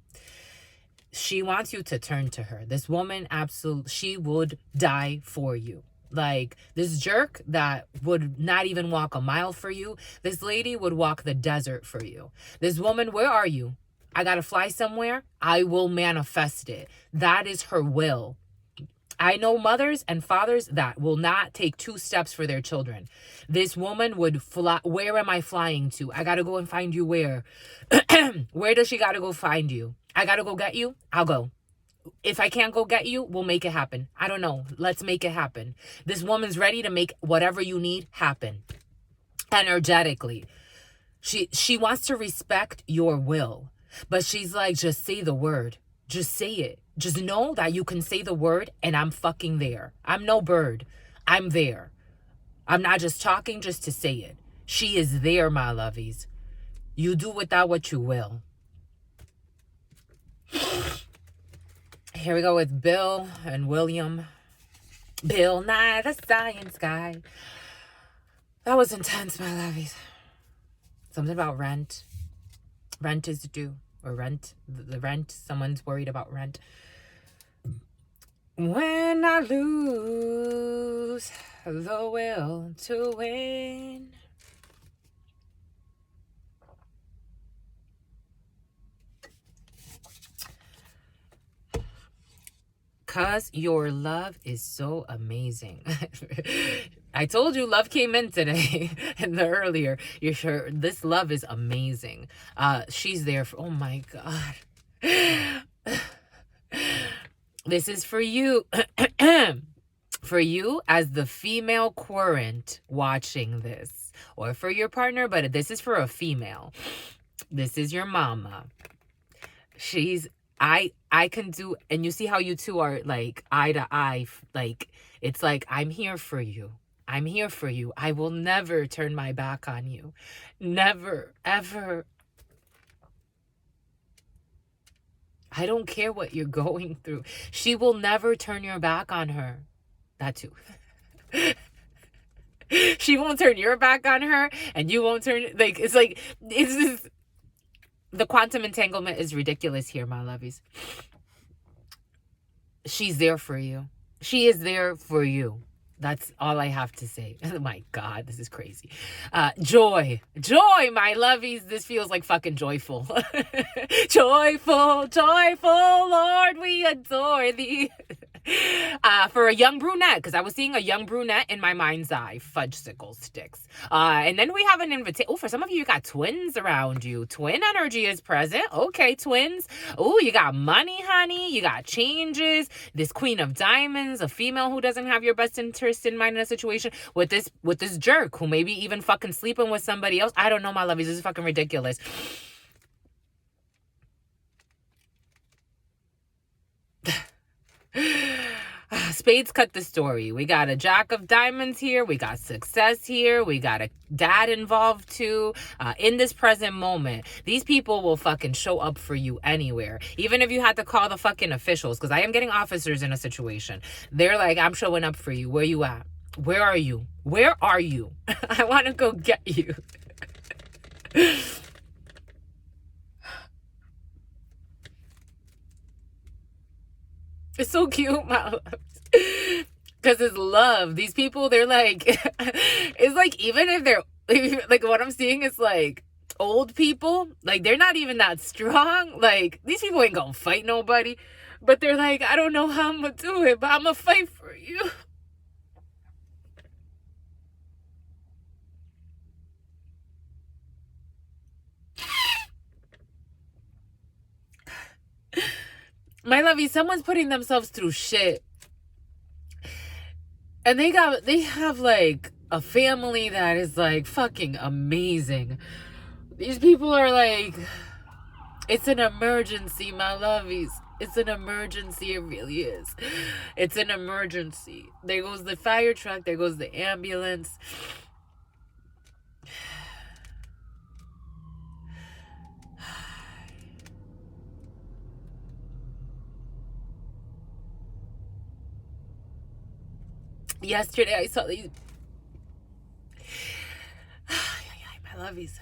She wants you to turn to her. This woman, absolutely, she would die for you. Like, this jerk that would not even walk a mile for you, this lady would walk the desert for you. This woman, where are you? I gotta fly somewhere. I will manifest it. That is her will. I know mothers and fathers that will not take 2 steps for their children. This woman would fly. Where am I flying to? I gotta go and find you where? Where does she gotta go find you? I gotta go get you? I'll go. If I can't go get you, we'll make it happen. I don't know. Let's make it happen. This woman's ready to make whatever you need happen. Energetically. She wants to respect your will. But she's like, just say the word. Just say it. Just know that you can say the word and I'm fucking there. I'm no bird. I'm there. I'm not just talking just to say it. She is there, my lovies. You do with that what you will. Here we go with Bill and William. Bill Nye, the science guy. That was intense, my lovies. Something about rent. Rent is due. Or rent. The rent. Someone's worried about rent. When I lose the will to win. Because your love is so amazing. I told you love came in today in the earlier. You're sure this love is amazing. She's there for, oh my God. This is for you. For you as the female querent watching this. Or for your partner, but this is for a female. This is your mama. I can do, and you see how you two are like eye to eye, like it's like, I'm here for you. I'm here for you. I will never turn my back on you. Never, ever. I don't care what you're going through. She will never turn your back on her. That too. She won't turn your back on her, and you won't turn, like, it's just, the quantum entanglement is ridiculous here, my lovies. She's there for you. She is there for you. That's all I have to say. Oh my God, this is crazy. Joy, my lovies. This feels like fucking joyful. Joyful, Lord, we adore thee. For a young brunette, because I was seeing a young brunette in my mind's eye. Fudgesicle sticks. And then we have an invitation. Oh, for some of you, you got twins around you. Twin energy is present. Okay, twins. Oh, you got money, honey. You got changes. This Queen of Diamonds, a female who doesn't have your best interest in mind in a situation with this jerk who maybe even fucking sleeping with somebody else. I don't know, my lovies. This is fucking ridiculous. Spades cut the story. We got a Jack of Diamonds here. We got success here. We got a dad involved too. In this present moment, these people will fucking show up for you anywhere. Even if you had to call the fucking officials, because I am getting officers in a situation. They're like, I'm showing up for you. Where you at? Where are you? Where are you? I want to go get you. It's so cute, my loves. Because it's love. These people, they're like, it's like, even if they're, like, what I'm seeing is like, old people, like, they're not even that strong. Like, these people ain't gonna fight nobody. But they're like, I don't know how I'm gonna do it, but I'm gonna fight for you. My lovey, someone's putting themselves through shit. And they have like a family that is like fucking amazing. These people are like, it's an emergency, my lovies. It's an emergency. It really is. It's an emergency. There goes the fire truck. There goes the ambulance. Yesterday I saw these. My lovies.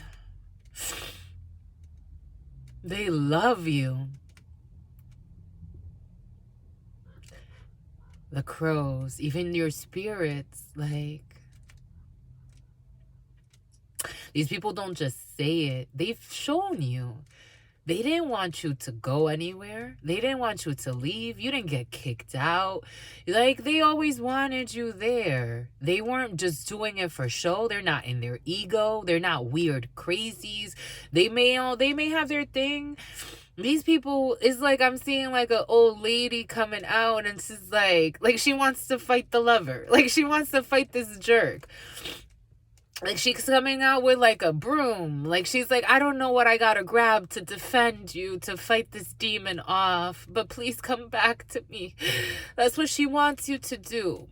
They love you. The crows, even your spirits, like, these people don't just say it. They've shown you. They didn't want you to go anywhere. They didn't want you to leave. You didn't get kicked out. Like, they always wanted you there. They weren't just doing it for show. They're not in their ego. They're not weird crazies. They may have their thing. These people, is like, I'm seeing like an old lady coming out and she's like she wants to fight the lover. Like, she wants to fight this jerk. Like, she's coming out with like a broom. Like, she's like, I don't know what I gotta grab to defend you, to fight this demon off, but please come back to me. That's what she wants you to do.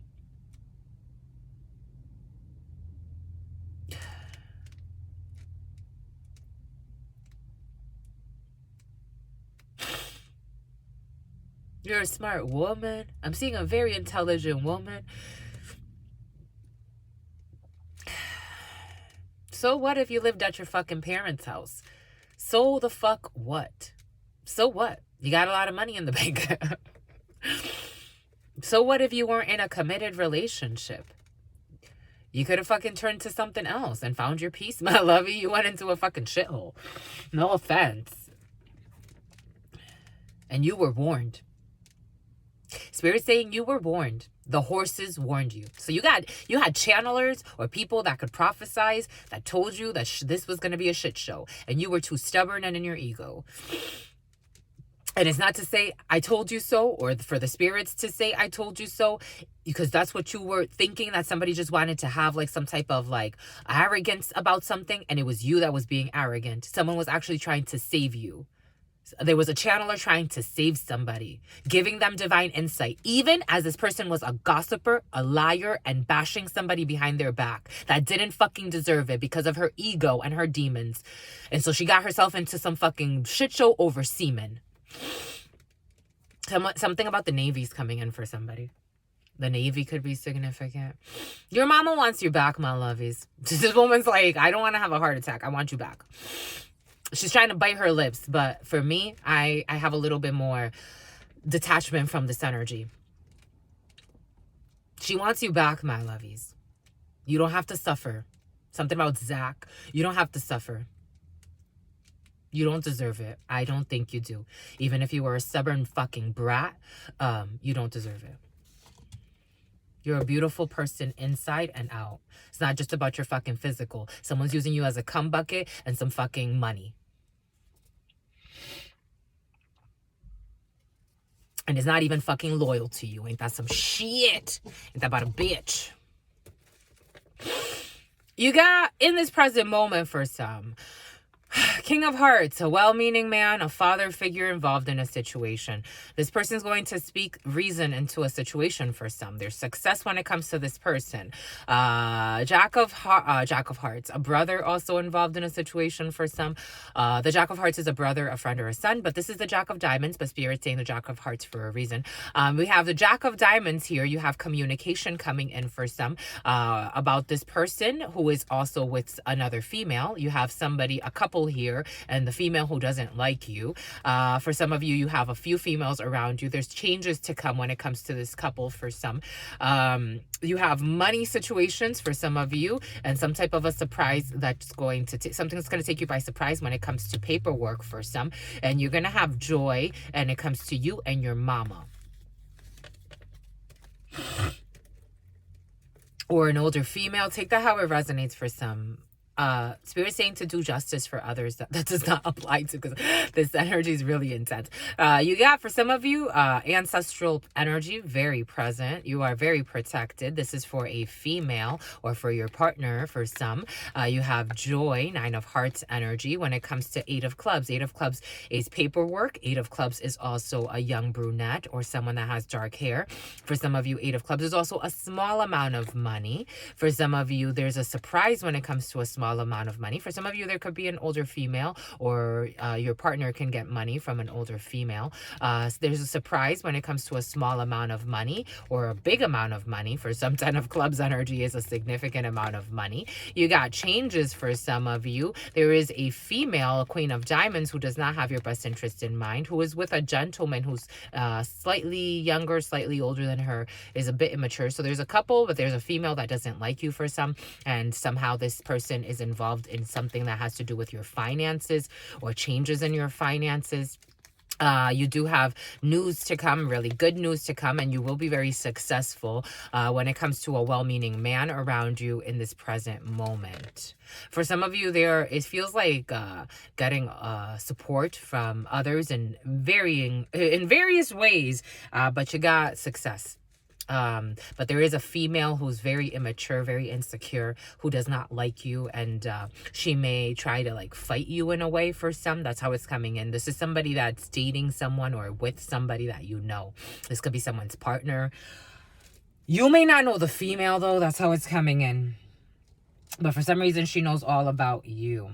You're a smart woman. I'm seeing a very intelligent woman. So what if you lived at your fucking parents' house? So the fuck what? So what? You got a lot of money in the bank. So what if you weren't in a committed relationship? You could have fucking turned to something else and found your peace, my lovey. You went into a fucking shithole. No offense. And you were warned. Spirit saying you were warned. The horses warned you. So you had channelers or people that could prophesize, that told you that this was going to be a shit show. And you were too stubborn and in your ego. And it's not to say I told you so, or for the spirits to say I told you so, because that's what you were thinking, that somebody just wanted to have like some type of like arrogance about something, and it was you that was being arrogant. Someone was actually trying to save you. There was a channeler trying to save somebody, giving them divine insight, even as this person was a gossiper, a liar, and bashing somebody behind their back that didn't fucking deserve it because of her ego and her demons. And so she got herself into some fucking shit show over semen. Something about the Navy's coming in for somebody. The Navy could be significant. Your mama wants you back, my lovies. This woman's like, I don't want to have a heart attack. I want you back. She's trying to bite her lips, but for me, I have a little bit more detachment from this energy. She wants you back, my lovies. You don't have to suffer. Something about Zach. You don't have to suffer. You don't deserve it. I don't think you do. Even if you were a stubborn fucking brat, you don't deserve it. You're a beautiful person inside and out. It's not just about your fucking physical. Someone's using you as a cum bucket and some fucking money. And is not even fucking loyal to you. Ain't that some shit? Ain't that about a bitch? You got, in this present moment for some, King of Hearts, a well-meaning man, a father figure involved in a situation. This person's going to speak reason into a situation for some. There's success when it comes to this person. Jack of Hearts, a brother also involved in a situation for some. The Jack of Hearts is a brother, a friend, or a son, but this is the Jack of Diamonds, but Spirit's saying the Jack of Hearts for a reason. We have the Jack of Diamonds here. You have communication coming in for some about this person who is also with another female. You have somebody, a couple here, and the female who doesn't like you. For some of you, you have a few females around you. There's changes to come when it comes to this couple for some. You have money situations for some of you, and some type of a surprise that's going to something that's going to take you by surprise when it comes to paperwork for some. And you're going to have joy, and it comes to you and your mama. Or an older female. Take that how it resonates for some. Spirit saying to do justice for others, that does not apply to, because this energy is really intense. You got, for some of you, ancestral energy very present. You are very protected. This is for a female or for your partner. For some, you have joy, 9 of Hearts energy. When it comes to 8 of Clubs, 8 of Clubs is paperwork. 8 of Clubs is also a young brunette or someone that has dark hair. For some of you, 8 of Clubs is also a small amount of money. For some of you, there's a surprise when it comes to a small amount of money. For some of you, there could be an older female, or your partner can get money from an older female. So there's a surprise when it comes to a small amount of money or a big amount of money. For some, 10 of Clubs energy is a significant amount of money. You got changes for some of you. There is a female, a Queen of Diamonds, who does not have your best interest in mind, who is with a gentleman who's slightly younger, slightly older than her, is a bit immature. So there's a couple, but there's a female that doesn't like you for some, and somehow this person is involved in something that has to do with your finances or changes in your finances. You do have news to come, really good news to come, and you will be very successful when it comes to a well-meaning man around you in this present moment. For some of you, it feels like getting support from others in various ways, but you got success. But there is a female who's very immature, very insecure, who does not like you, and she may try to like fight you in a way for some. That's how it's coming in. This is somebody that's dating someone or with somebody that you know. This could be someone's partner. You may not know the female though. That's how it's coming in. But for some reason, she knows all about you.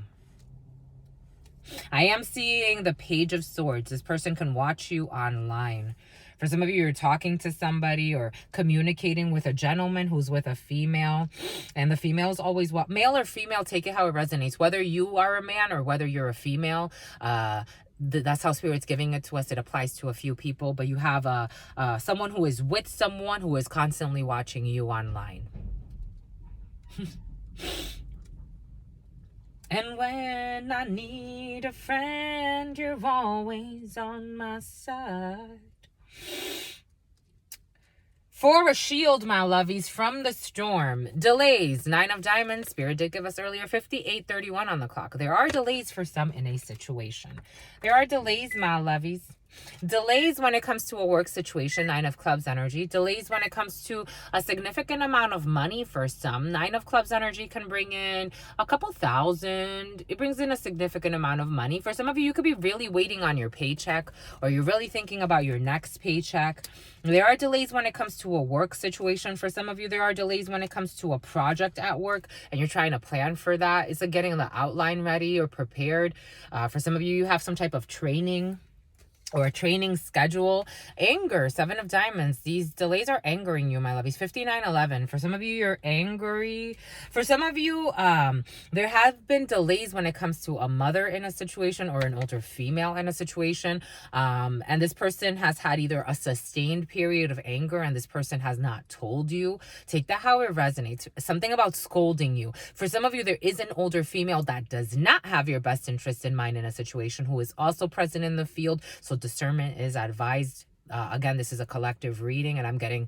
I am seeing the Page of Swords. This person can watch you online. For some of you, you're talking to somebody or communicating with a gentleman who's with a female. And the female is always what? Male or female, take it how it resonates. Whether you are a man or whether you're a female, that's how Spirit's giving it to us. It applies to a few people. But you have someone who is with someone who is constantly watching you online. And when I need a friend, you're always on my side. For a shield, my lovies, from the storm. Delays. 9 of Diamonds. Spirit did give us earlier 58:31 on the clock. There are delays for some in a situation. There are delays, my lovies. Delays when it comes to a work situation, 9 of Clubs energy. Delays when it comes to a significant amount of money for some. 9 of Clubs energy can bring in a couple thousand. It brings in a significant amount of money. For some of you, you could be really waiting on your paycheck, or you're really thinking about your next paycheck. There are delays when it comes to a work situation. For some of you, there are delays when it comes to a project at work, and you're trying to plan for that. It's like getting the outline ready or prepared. For some of you, you have some type of training or a training schedule. Anger, 7 of Diamonds. These delays are angering you, my lovies. 5911. For some of you, you're angry. For some of you, there have been delays when it comes to a mother in a situation or an older female in a situation. And this person has had either a sustained period of anger and this person has not told you. Take that how it resonates. Something about scolding you. For some of you, there is an older female that does not have your best interest in mind in a situation, who is also present in the field. So discernment is advised. Again, this is a collective reading, and I'm getting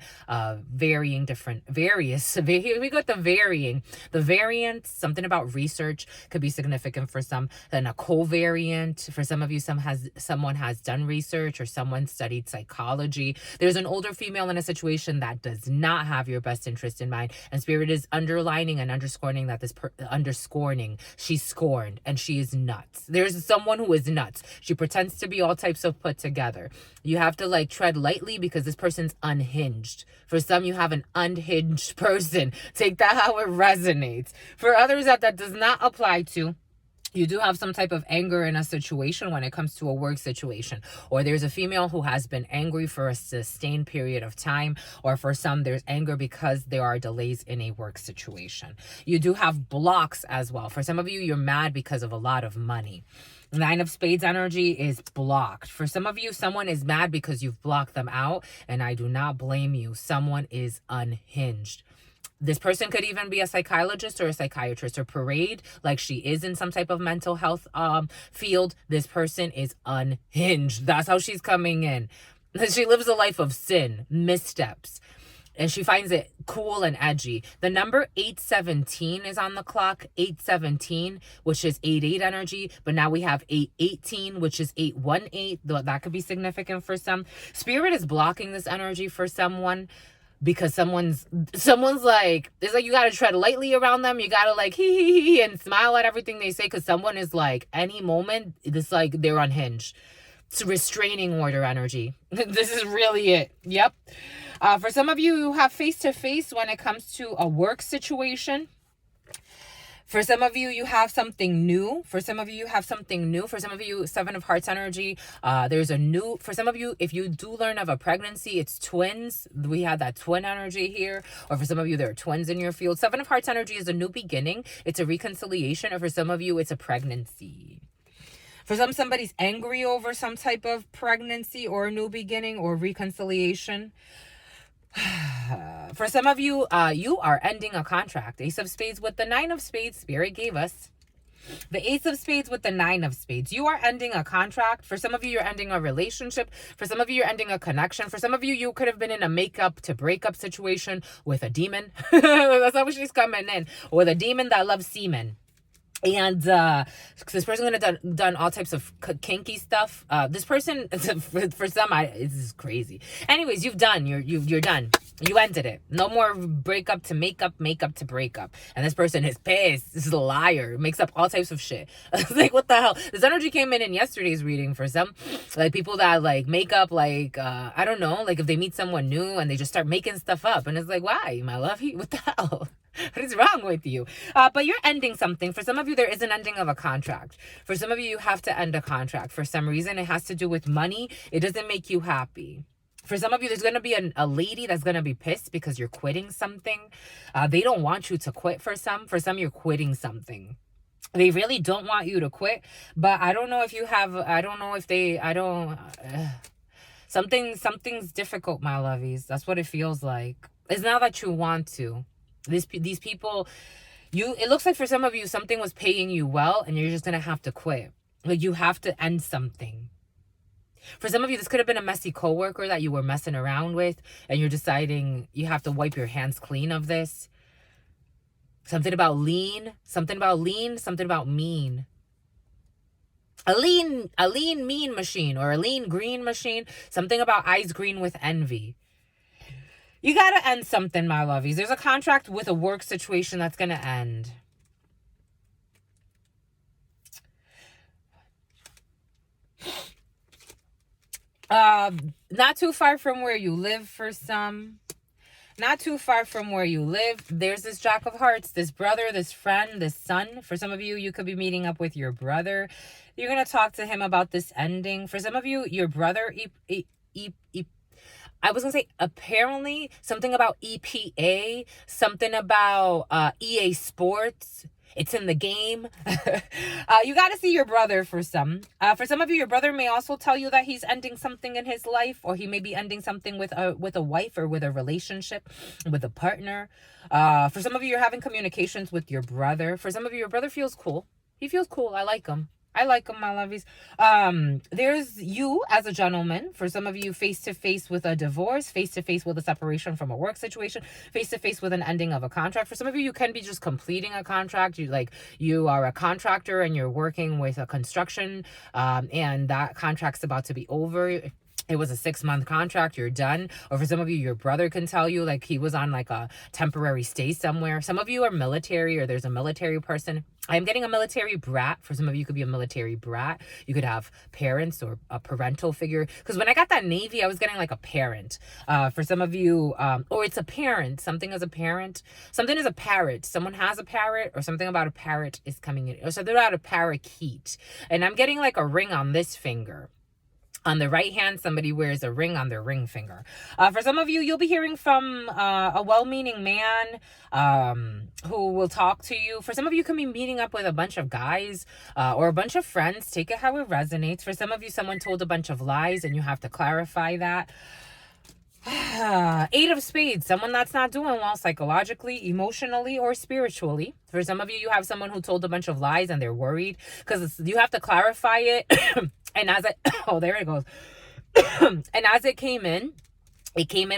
various. Here we got the variant. Something about research could be significant for some. Then a covariant for some of you. Someone has done research or someone studied psychology. There's an older female in a situation that does not have your best interest in mind, and Spirit is underlining and underscoring that she's scorned and she is nuts. There's someone who is nuts. She pretends to be all types of put together. You have to tread lightly because this person's unhinged. For some, you have an unhinged person. Take that how it resonates. For others that does not apply to, you do have some type of anger in a situation when it comes to a work situation. Or there's a female who has been angry for a sustained period of time. Or for some, there's anger because there are delays in a work situation. You do have blocks as well. For some of you, you're mad because of a lot of money. 9 of Spades energy is blocked. For some of you, someone is mad because you've blocked them out, and I do not blame you. Someone is unhinged. This person could even be a psychologist or a psychiatrist or parade like she is in some type of mental health field. This person is unhinged. That's how she's coming in. She lives a life of sin, missteps, and she finds it cool and edgy. The number 817 is on the clock. 817, which is 8-8 energy. But now we have 818, which is 818. That could be significant for some. Spirit is blocking this energy for someone because someone's like, it's like you got to tread lightly around them. You got to hee and smile at everything they say, because someone is any moment, it's they're unhinged. It's restraining order energy. This is really it. Yep. For some of you, you have face-to-face when it comes to a work situation. For some of you, you have something new. For some of you, For some of you, 7 of Hearts energy. For some of you, if you do learn of a pregnancy, it's twins. We have that twin energy here. Or for some of you, there are twins in your field. 7 of Hearts energy is a new beginning. It's a reconciliation. Or for some of you, it's a pregnancy. For somebody's angry over some type of pregnancy or a new beginning or reconciliation. For some of you, you are ending a contract. Ace of Spades with the 9 of Spades. Spirit gave us the Ace of Spades with the 9 of Spades. You are ending a contract. For some of you, you're ending a relationship. For some of you, you're ending a connection. For some of you, you could have been in a makeup to breakup situation with a demon. That's how she's coming in. With a demon that loves semen. And this person could have done all types of kinky stuff. This person, for some, this is crazy. Anyways, you're done. You ended it. No more breakup to makeup to breakup. And this person is pissed. This is a liar. Makes up all types of shit. What the hell? This energy came in yesterday's reading for some. People that make up, I don't know, if they meet someone new and they just start making stuff up. And it's why, my love? What the hell? What is wrong with you? But you're ending something. For some of you, there is an ending of a contract. For some of you, you have to end a contract. For some reason, it has to do with money. It doesn't make you happy. For some of you, there's going to be a lady that's going to be pissed because you're quitting something. They don't want you to quit for some. For some, you're quitting something. They really don't want you to quit. But I don't know if you have, something's difficult, my lovies. That's what it feels like. It's not that you want to. These people, it looks like for some of you, something was paying you well and you're just going to have to quit. You have to end something. For some of you, this could have been a messy coworker that you were messing around with and you're deciding you have to wipe your hands clean of this. Something about lean, something about mean. A lean mean machine or a lean green machine. Something about eyes green with envy. You got to end something, my lovies. There's a contract with a work situation that's going to end. Not too far from where you live for some. not too far from where you live, there's this Jack of Hearts, this brother, this friend, this son. For some of you, you could be meeting up with your brother. You're going to talk to him about this ending. For some of you, your brother, I was going to say apparently something about EPA, something about EA Sports. It's in the game. You got to see your brother for some. For some of you, your brother may also tell you that he's ending something in his life, or he may be ending something with a wife or with a relationship, with a partner. For some of you, you're having communications with your brother. For some of you, your brother feels cool. He feels cool. I like him. I like them, my lovies. There's you as a gentleman. For some of you, face-to-face with a divorce, face-to-face with a separation from a work situation, face-to-face with an ending of a contract. For some of you, you can be just completing a contract. You are a contractor and you're working with a construction, and that contract's about to be over. It was a 6-month contract, you're done. Or for some of you, your brother can tell you like he was on like a temporary stay somewhere. Some of you are military, or there's a military person. I'm getting a military brat. For some of you, you could be a military brat. You could have parents or a parental figure. Because when I got that Navy, I was getting like a parent. For some of you, or it's a parent. Something as a parent. Something is a parrot. Someone has a parrot, or something about a parrot is coming in. Or something about a parakeet. And I'm getting like a ring on this finger. On the right hand, somebody wears a ring on their ring finger. For some of you, you'll be hearing from a well-meaning man who will talk to you. For some of you, you can be meeting up with a bunch of guys or a bunch of friends. Take it how it resonates. For some of you, someone told a bunch of lies and you have to clarify that. 8 of Spades, someone that's not doing well psychologically, emotionally, or spiritually. For some of you, you have someone who told a bunch of lies and they're worried because you have to clarify it. And as oh, there it goes. And as it came in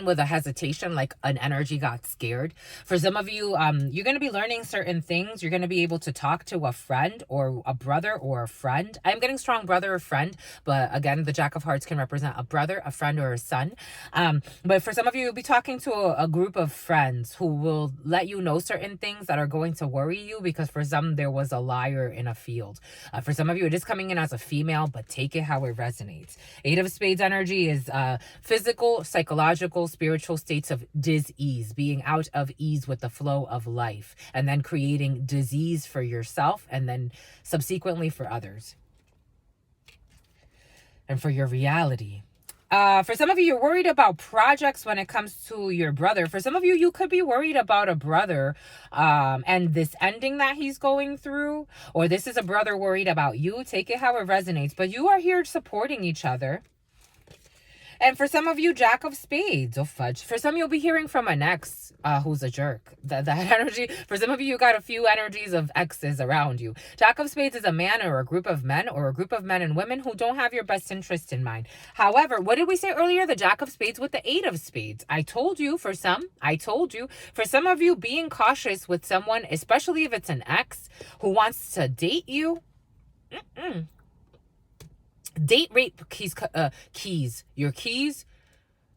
with a hesitation, like an energy got scared. For some of you, you're going to be learning certain things. You're going to be able to talk to a friend or a brother or a friend. I'm getting strong brother or friend, but again, the Jack of Hearts can represent a brother, a friend, or a son. But for some of you, you'll be talking to a group of friends who will let you know certain things that are going to worry you, because for some, there was a liar in a field. For some of you, it is coming in as a female, but take it how it resonates. 8 of Spades energy is physical, psychological, spiritual states of dis-ease, being out of ease with the flow of life, and then creating disease for yourself and then subsequently for others and for your reality. For some of you, you're worried about projects when it comes to your brother. For some of you, you could be worried about a brother and this ending that he's going through, or this is a brother worried about you. Take it how it resonates, but you are here supporting each other. And for some of you, Jack of Spades. Oh, fudge. For some, you'll be hearing from an ex who's a jerk. That energy. For some of you, you got a few energies of exes around you. Jack of Spades is a man or a group of men and women who don't have your best interest in mind. However, what did we say earlier? The Jack of Spades with the 8 of Spades. I told you for some. For some of you, being cautious with someone, especially if it's an ex who wants to date you. Date rape keys. Your keys.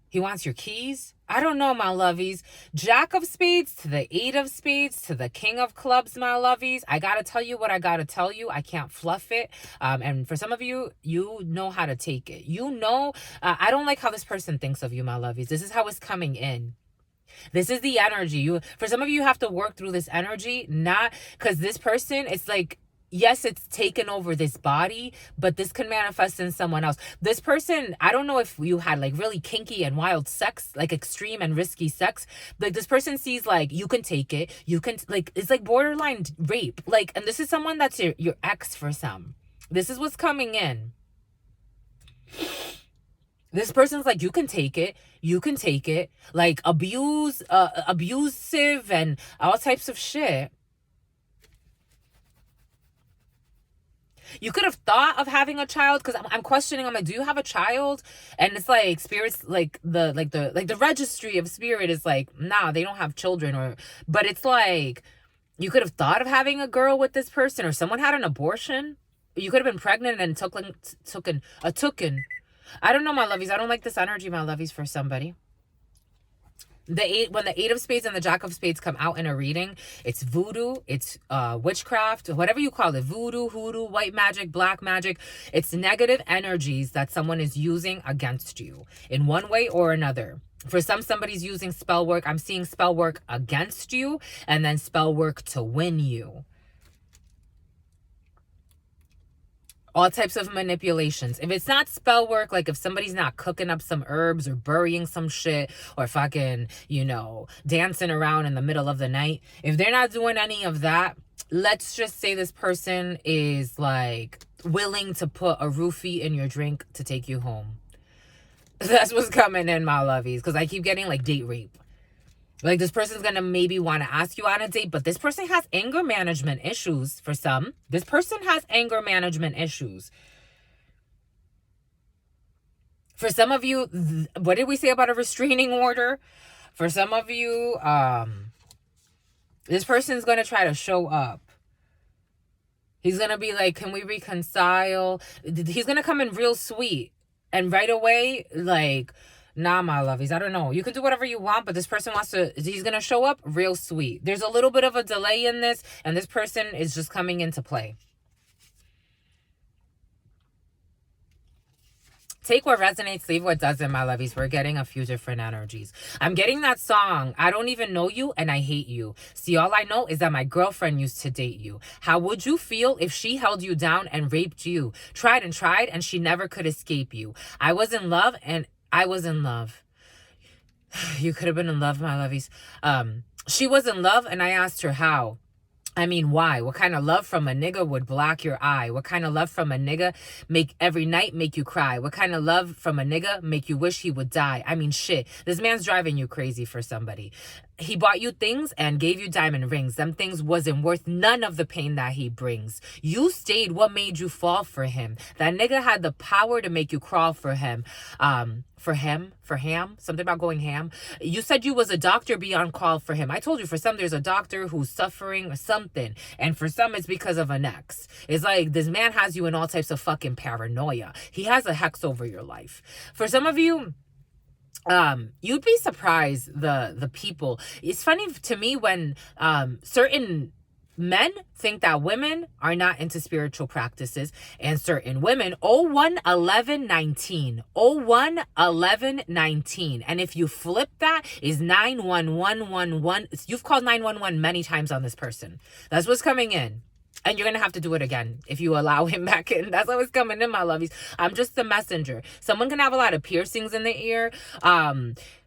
He wants your keys. I don't know, my lovies. Jack of Spades to the 8 of Spades to the King of Clubs, my lovies. I gotta tell you what I gotta tell you. I can't fluff it. And for some of you, you know how to take it. You know, I don't like how this person thinks of you, my lovies. This is how it's coming in. This is the energy. For some of you, have to work through this energy, not because this person, it's like, yes, it's taken over this body, but this can manifest in someone else. This person, I don't know if you had like really kinky and wild sex, like extreme and risky sex. Like this person sees like, you can take it. You can, like, it's like borderline rape. Like, and this is someone that's your ex for some. This is what's coming in. This person's like, you can take it. You can take it. Like abusive and all types of shit. You could have thought of having a child, because I'm questioning. I'm like, do you have a child? And it's like spirits, like the registry of spirit is like, nah, they don't have children. But it's like, you could have thought of having a girl with this person, or someone had an abortion. You could have been pregnant and took I don't know, my lovies. I don't like this energy, my lovies, for somebody. When the 8 of Spades and the Jack of Spades come out in a reading, it's voodoo, it's witchcraft, whatever you call it, voodoo, hoodoo, white magic, black magic. It's negative energies that someone is using against you in one way or another. For some, somebody's using spell work. I'm seeing spell work against you and then spell work to win you. All types of manipulations. If it's not spell work, like if somebody's not cooking up some herbs or burying some shit or fucking, you know, dancing around in the middle of the night, if they're not doing any of that, let's just say this person is like willing to put a roofie in your drink to take you home. That's what's coming in, my lovies, because I keep getting like date rape. Like this person's going to maybe want to ask you on a date, but this person has anger management issues for some. This person has anger management issues. For some of you, what did we say about a restraining order? For some of you, this person's going to try to show up. He's going to be like, can we reconcile? He's going to come in real sweet. And right away, like, nah, my lovies, I don't know. You can do whatever you want, but this person he's going to show up real sweet. There's a little bit of a delay in this, and this person is just coming into play. Take what resonates, leave what doesn't, my lovies. We're getting a few different energies. I'm getting that song, I Don't Even Know You and I Hate You. See, all I know is that my girlfriend used to date you. How would you feel if she held you down and raped you? Tried and she never could escape you. I was in love and I was in love. You could have been in love, my lovies. She was in love and I asked her how. I mean, why? What kind of love from a nigga would block your eye? What kind of love from a nigga make every night make you cry? What kind of love from a nigga make you wish he would die? I mean, shit, this man's driving you crazy for somebody. He bought you things and gave you diamond rings. Them things wasn't worth none of the pain that he brings. You stayed. What made you fall for him? That nigga had the power to make you crawl for him. For ham, something about going ham. You said you was a doctor beyond call for him. I told you for some there's a doctor who's suffering or something. And for some it's because of an ex. It's like this man has you in all types of fucking paranoia. He has a hex over your life. For some of you, you'd be surprised the people. It's funny to me when certain men think that women are not into spiritual practices, and certain women 011119 011119, and if you flip that is 91111. You've called 911 many times on this person. That's what's coming in. And you're going to have to do it again if you allow him back in. That's what's coming in, my lovies. I'm just the messenger. Someone can have a lot of piercings in the ear.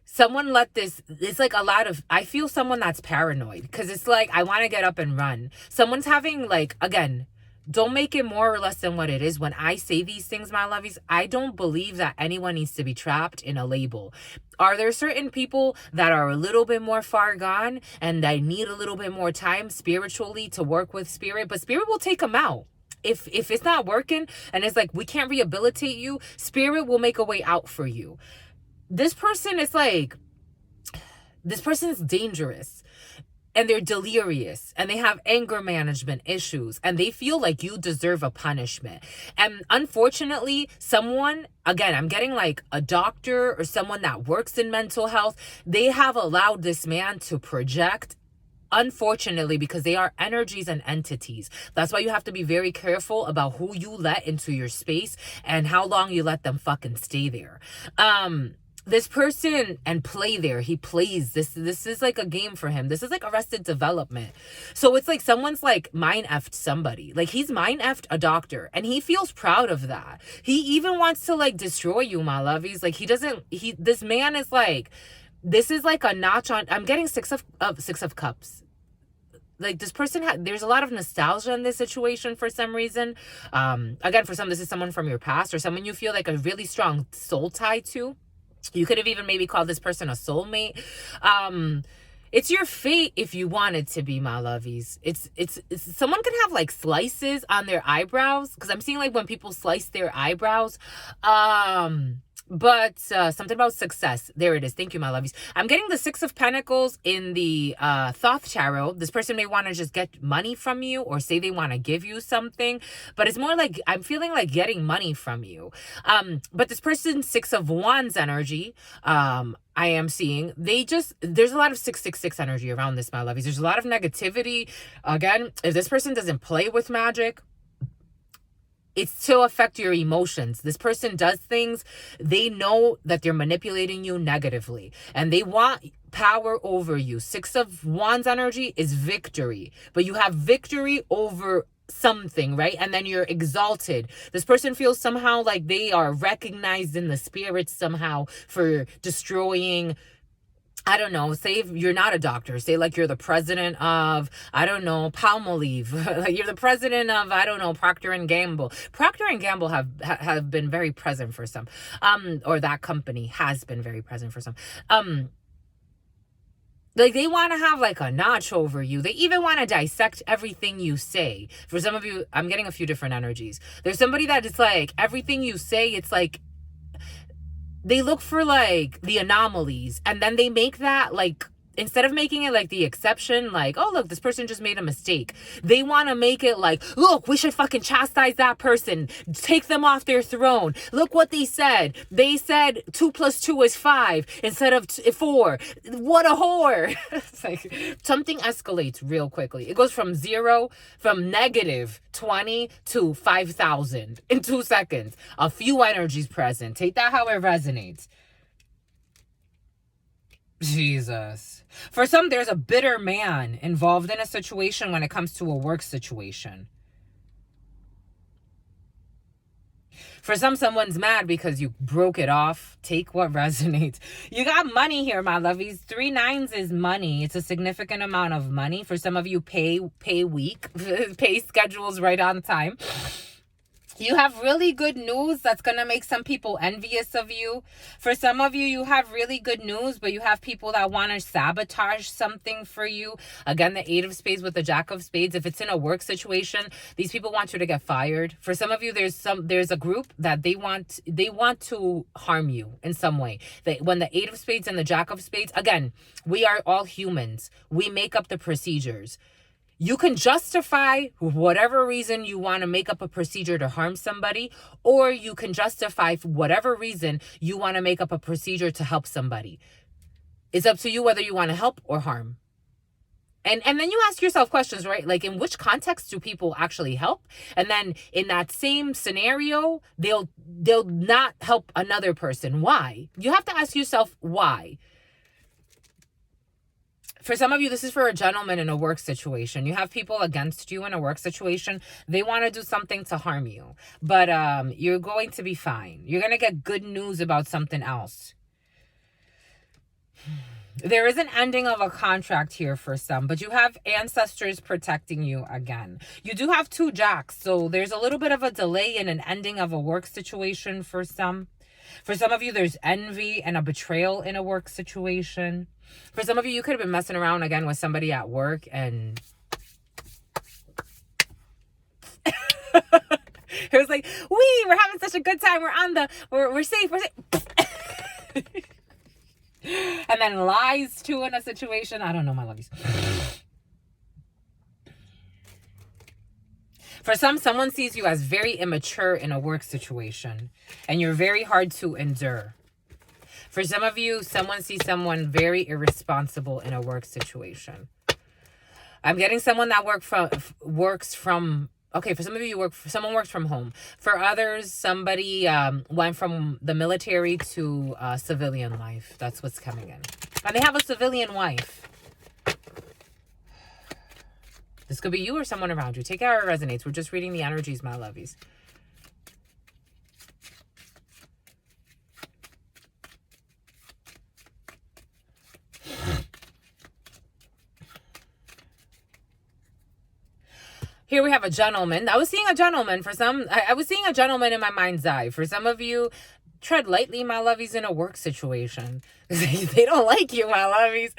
Someone it's like a lot of, I feel someone that's paranoid because it's like, I want to get up and run. Someone's having like, again, don't make it more or less than what it is. When I say these things, my lovies, I don't believe that anyone needs to be trapped in a label. Are there certain people that are a little bit more far gone and they need a little bit more time spiritually to work with spirit, but spirit will take them out. If it's not working and it's like, we can't rehabilitate you, spirit will make a way out for you. This person is dangerous. And they're delirious and they have anger management issues and they feel like you deserve a punishment. And unfortunately, someone, again, I'm getting like a doctor or someone that works in mental health, they have allowed this man to project, unfortunately, because they are energies and entities. That's why you have to be very careful about who you let into your space and how long you let them fucking stay there. This person and play there. He plays. This is like a game for him. This is like Arrested Development. So it's like someone's like mind effed somebody. Like he's mind effed a doctor and he feels proud of that. He even wants to like destroy you, my lovies. Like this man is like, this is like a notch on, I'm getting six of cups. Like this person there's a lot of nostalgia in this situation for some reason. Again, for some, this is someone from your past or someone you feel like a really strong soul tie to. You could have even maybe called this person a soulmate. It's your fate if you want it to be, my lovies. It's someone can have like slices on their eyebrows because I'm seeing like when people slice their eyebrows. But something about success. There it is. Thank you, my lovies. I'm getting the Six of Pentacles in the Thoth Tarot. This person may want to just get money from you or say they want to give you something. But it's more like I'm feeling like getting money from you. But this person's Six of Wands energy, I am seeing, there's a lot of 666 energy around this, my lovies. There's a lot of negativity. Again, if this person doesn't play with magic, it's to affect your emotions. This person does things, they know that they're manipulating you negatively and they want power over you. Six of Wands energy is victory, but you have victory over something, right? And then you're exalted. This person feels somehow like they are recognized in the spirits somehow for destroying, I don't know, say if you're not a doctor, say like you're the president of, I don't know, Palmolive. Like you're the president of, I don't know, Procter and Gamble. Procter and Gamble have been very present for some, or that company has been very present for some. Like they want to have like a notch over you. They even want to dissect everything you say. For some of you, I'm getting a few different energies. There's somebody that is like, everything you say, it's like, they look for like the anomalies and then they make that like, instead of making it like the exception, like, oh, look, this person just made a mistake. They want to make it like, look, we should fucking chastise that person. Take them off their throne. Look what they said. They said 2 + 2 is 5 instead of 4. What a whore. It's like something escalates real quickly. It goes from -20 to 5,000 in 2 seconds. A few energies present. Take that how it resonates. Jesus. For some, there's a bitter man involved in a situation when it comes to a work situation. For some, someone's mad because you broke it off. Take what resonates. You got money here, my lovies. 3 9s is money. It's a significant amount of money. For some of you, pay week. Pay schedules right on time. You have really good news that's going to make some people envious of you. For some of you, you have really good news, but you have people that want to sabotage something for you. Again, the 8 of Spades with the Jack of Spades. If it's in a work situation, these people want you to get fired. For some of you, there's a group that they want to harm you in some way. When the 8 of Spades and the Jack of Spades, again, we are all humans. We make up the procedures. You can justify whatever reason you want to make up a procedure to harm somebody, or you can justify for whatever reason you want to make up a procedure to help somebody. It's up to you whether you want to help or harm. And then you ask yourself questions, right? Like, in which context do people actually help? And then in that same scenario, they'll not help another person. Why? You have to ask yourself why. For some of you, this is for a gentleman in a work situation. You have people against you in a work situation. They want to do something to harm you. But you're going to be fine. You're going to get good news about something else. There is an ending of a contract here for some, but you have ancestors protecting you again. You do have 2 jacks, so there's a little bit of a delay in an ending of a work situation for some. For some of you, there's envy and a betrayal in a work situation. For some of you, you could have been messing around again with somebody at work and it was like, we're having such a good time. We're safe. And then lies too in a situation. I don't know, my lovies. For some, someone sees you as very immature in a work situation and you're very hard to endure. For some of you, someone sees someone very irresponsible in a work situation. I'm getting someone that works from, okay, for some of you, someone works from home. For others, somebody went from the military to civilian life. That's what's coming in. And they have a civilian wife. This could be you or someone around you. Take it how it resonates. We're just reading the energies, my lovies. Here we have a gentleman. I was seeing a gentleman for some. I was seeing a gentleman in my mind's eye. For some of you, tread lightly, my lovies, in a work situation. They don't like you, my lovies.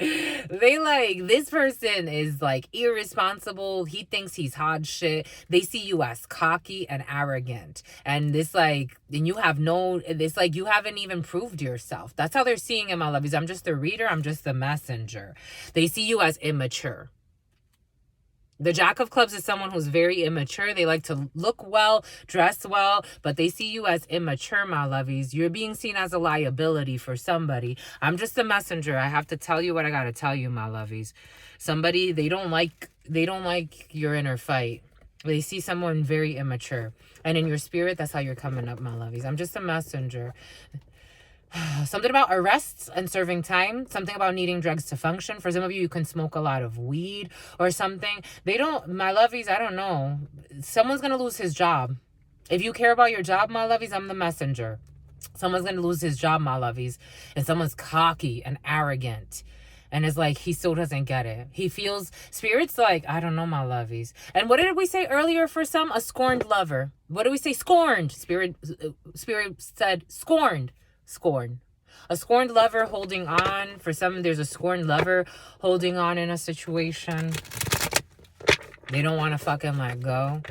They like, this person is like irresponsible. He thinks he's hot shit. They see you as cocky and arrogant. And this like, and you have no, it's like you haven't even proved yourself. That's how they're seeing it, my lovies. I'm just the reader. I'm just the messenger. They see you as immature. The Jack of Clubs is someone who's very immature. They like to look well, dress well, but they see you as immature, my lovies. You're being seen as a liability for somebody. I'm just a messenger. I have to tell you what I got to tell you, my lovies. Somebody, they don't like your inner fight. They see someone very immature. And in your spirit, that's how you're coming up, my lovies. I'm just a messenger. Something about arrests and serving time. Something about needing drugs to function. For some of you, you can smoke a lot of weed or something. They don't, my lovies, I don't know. Someone's going to lose his job. If you care about your job, my lovies, I'm the messenger. Someone's going to lose his job, my lovies. And someone's cocky and arrogant. And it's like, he still doesn't get it. He feels, spirit's like, I don't know, my lovies. And what did we say earlier for some? A scorned lover. What did we say? Scorned. Spirit said scorned. Scorn. A scorned lover holding on. For some, there's a scorned lover holding on in a situation. They don't want to fucking let go.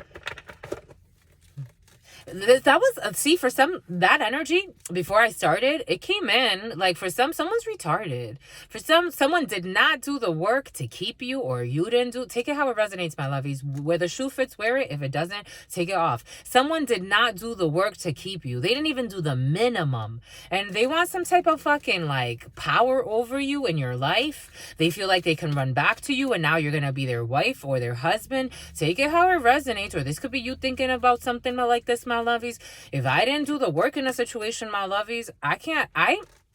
That was, see, for some, that energy, before I started, it came in, like, for some, someone's retarded. For some, someone did not do the work to keep you, or you didn't do, take it how it resonates, my lovies. Where the shoe fits, wear it. If it doesn't, take it off. Someone did not do the work to keep you. They didn't even do the minimum. And they want some type of fucking, like, power over you in your life. They feel like they can run back to you, and now you're going to be their wife or their husband. Take it how it resonates, or this could be you thinking about something like this, my lovies. If I didn't do the work in a situation, my lovies,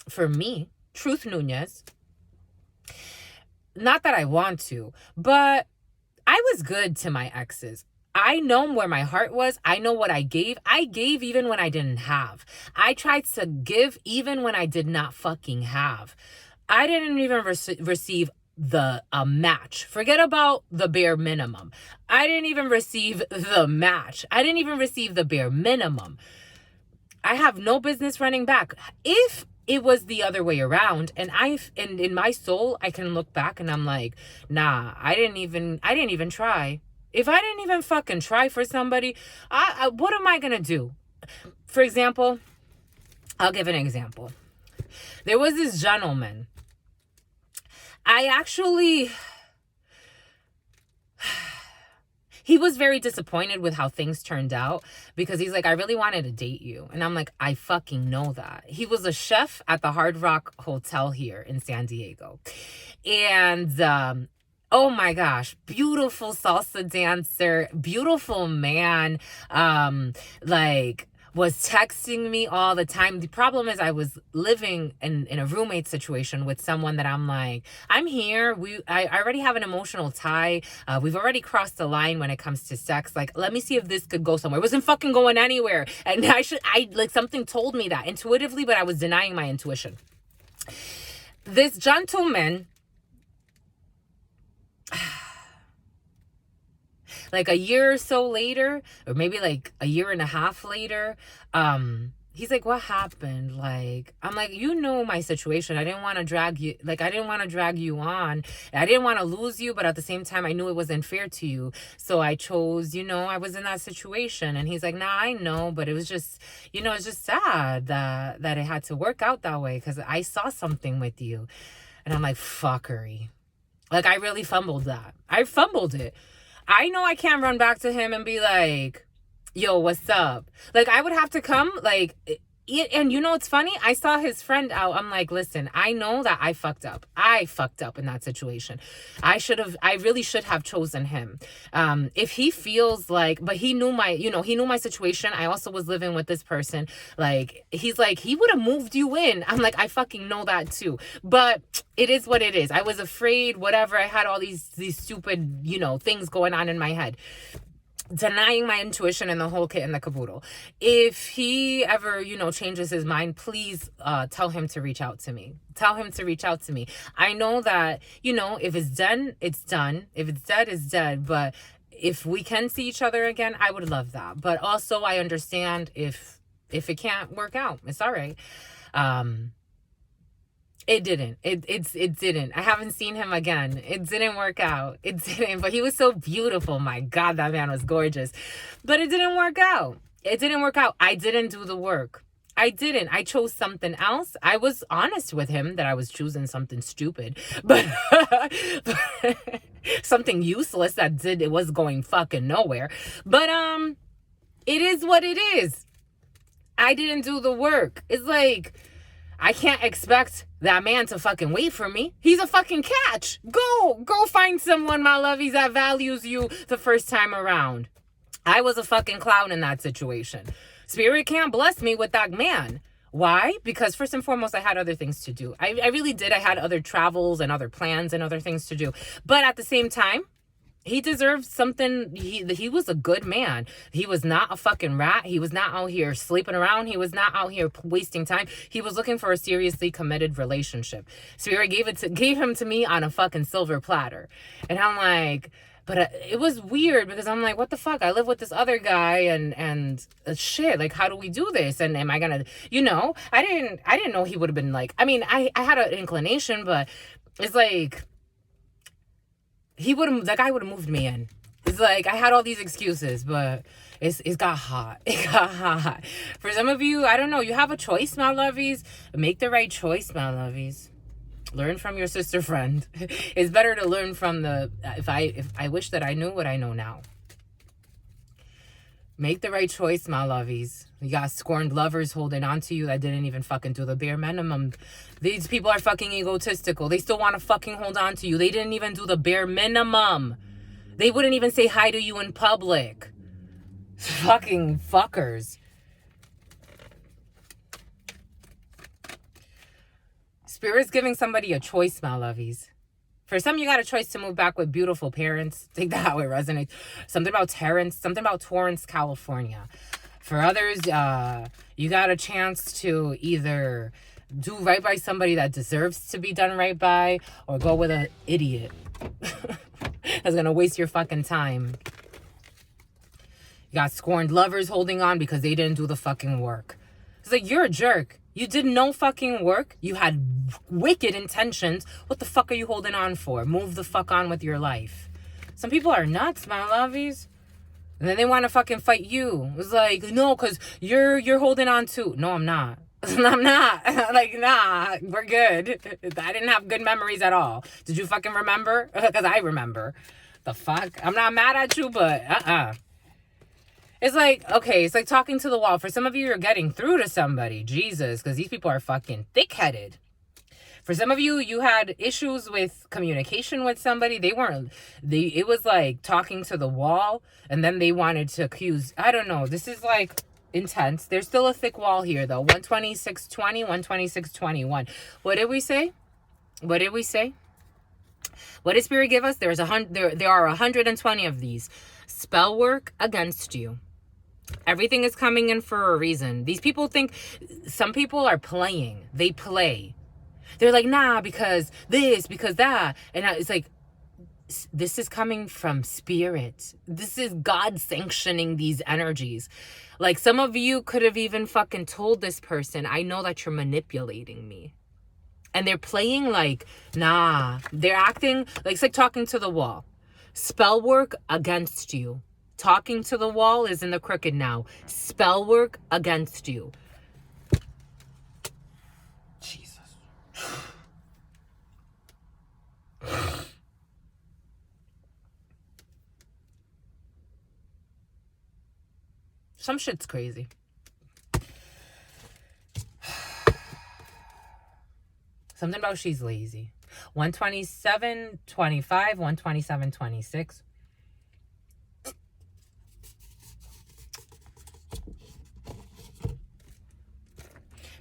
for me, Truth Nunez, not that I want to, but I was good to my exes. I know where my heart was. I know what I gave. I gave even when I didn't have. I tried to give even when I did not fucking have. I didn't even receive a match. Forget about the bare minimum. I didn't even receive the match. I didn't even receive the bare minimum. I have no business running back. If it was the other way around, and in my soul, I can look back and I'm like, nah, I didn't even try. If I didn't even fucking try for somebody, what am I gonna do? For example, I'll give an example. There was this gentleman. He was very disappointed with how things turned out, because he's like, I really wanted to date you. And I'm like, I fucking know that. He was a chef at the Hard Rock Hotel here in San Diego. And, oh my gosh, beautiful salsa dancer, beautiful man, was texting me all the time. The problem is I was living in a roommate situation with someone that I'm like, I'm here. I already have an emotional tie. We've already crossed the line when it comes to sex. Like, let me see if this could go somewhere. It wasn't fucking going anywhere. And something told me that intuitively, but I was denying my intuition. This gentleman, like a year or so later, or maybe like a year and a half later, he's like, what happened? Like, I'm like, you know my situation. I didn't want to drag you. Like, I didn't want to drag you on. I didn't want to lose you, but at the same time, I knew it wasn't fair to you. So I chose, I was in that situation. And he's like, nah, I know, but it was just, it's just sad that it had to work out that way, because I saw something with you. And I'm like, fuckery. Like, I really fumbled that. I fumbled it. I know I can't run back to him and be like, yo, what's up? Like, I would have to come, like, and it's funny? I saw his friend out. I'm like, listen, I know that I fucked up. I fucked up in that situation. I really should have chosen him. If he feels like, but he knew my situation. I also was living with this person. Like, he's like, he would have moved you in. I'm like, I fucking know that too. But it is what it is. I was afraid, whatever. I had all these stupid, things going on in my head. Denying my intuition and the whole kit and the caboodle. If he ever, changes his mind, please tell him to reach out to me. Tell him to reach out to me. I know that, if it's done, it's done. If it's dead, it's dead. But if we can see each other again, I would love that. But also, I understand if it can't work out. It's all right. It didn't. It didn't. I haven't seen him again. It didn't work out. It didn't. But he was so beautiful. My God, that man was gorgeous. But it didn't work out. It didn't work out. I didn't do the work. I didn't. I chose something else. I was honest with him that I was choosing something stupid. But something useless it was going fucking nowhere. But it is what it is. I didn't do the work. It's like, I can't expect that man to fucking wait for me. He's a fucking catch. Go find someone, my lovies, that values you the first time around. I was a fucking clown in that situation. Spirit can't bless me with that man. Why? Because first and foremost, I had other things to do. I really did. I had other travels and other plans and other things to do. But at the same time, he deserves something. He was a good man. He was not a fucking rat. He was not out here sleeping around. He was not out here wasting time. He was looking for a seriously committed relationship. Spirit gave him to me on a fucking silver platter. And I'm like, but it was weird because I'm like, what the fuck? I live with this other guy and shit. Like, how do we do this? And am I gonna, I didn't know he would have been like, I mean, I had an inclination, but it's like, that guy would have moved me in. It's like, I had all these excuses, but it got hot. It got hot. For some of you, I don't know, you have a choice, my lovies. Make the right choice, my lovies. Learn from your sister friend. It's better to learn from if I wish that I knew what I know now. Make the right choice, my lovies. You got scorned lovers holding on to you that didn't even fucking do the bare minimum. These people are fucking egotistical. They still want to fucking hold on to you. They didn't even do the bare minimum. They wouldn't even say hi to you in public. Fucking fuckers. Spirit's giving somebody a choice, my lovies. For some, you got a choice to move back with beautiful parents. Take that how it resonates. Something about Torrance, California. For others, you got a chance to either do right by somebody that deserves to be done right by, or go with an idiot that's gonna waste your fucking time. You got scorned lovers holding on because they didn't do the fucking work. It's like, you're a jerk. You did no fucking work. You had wicked intentions. What the fuck are you holding on for? Move the fuck on with your life. Some people are nuts, my lovies. And then they want to fucking fight you. It's like, no, because you're holding on too. No, I'm not. I'm not. Like, nah, we're good. I didn't have good memories at all. Did you fucking remember? Because I remember. The fuck? I'm not mad at you, but It's like, okay, it's like talking to the wall. For some of you, you're getting through to somebody. Jesus, because these people are fucking thick-headed. For some of you, you had issues with communication with somebody. It was like talking to the wall, and then they wanted to accuse. I don't know. This is like intense. There's still a thick wall here, though. 126.20, 126.21. What did we say? What did we say? What did Spirit give us? There are 120 of these. Spell work against you. Everything is coming in for a reason. These people think, some people are playing. They play. They're like, nah, because this, because that. And it's like, this is coming from Spirit. This is God sanctioning these energies. Like, some of you could have even fucking told this person, I know that you're manipulating me. And they're playing like, nah. They're acting like, it's like talking to the wall. Spell work against you. Talking to the wall is in the crooked now. Spell work against you. Jesus. Some shit's crazy. Something about she's lazy. 127.25, 127.26.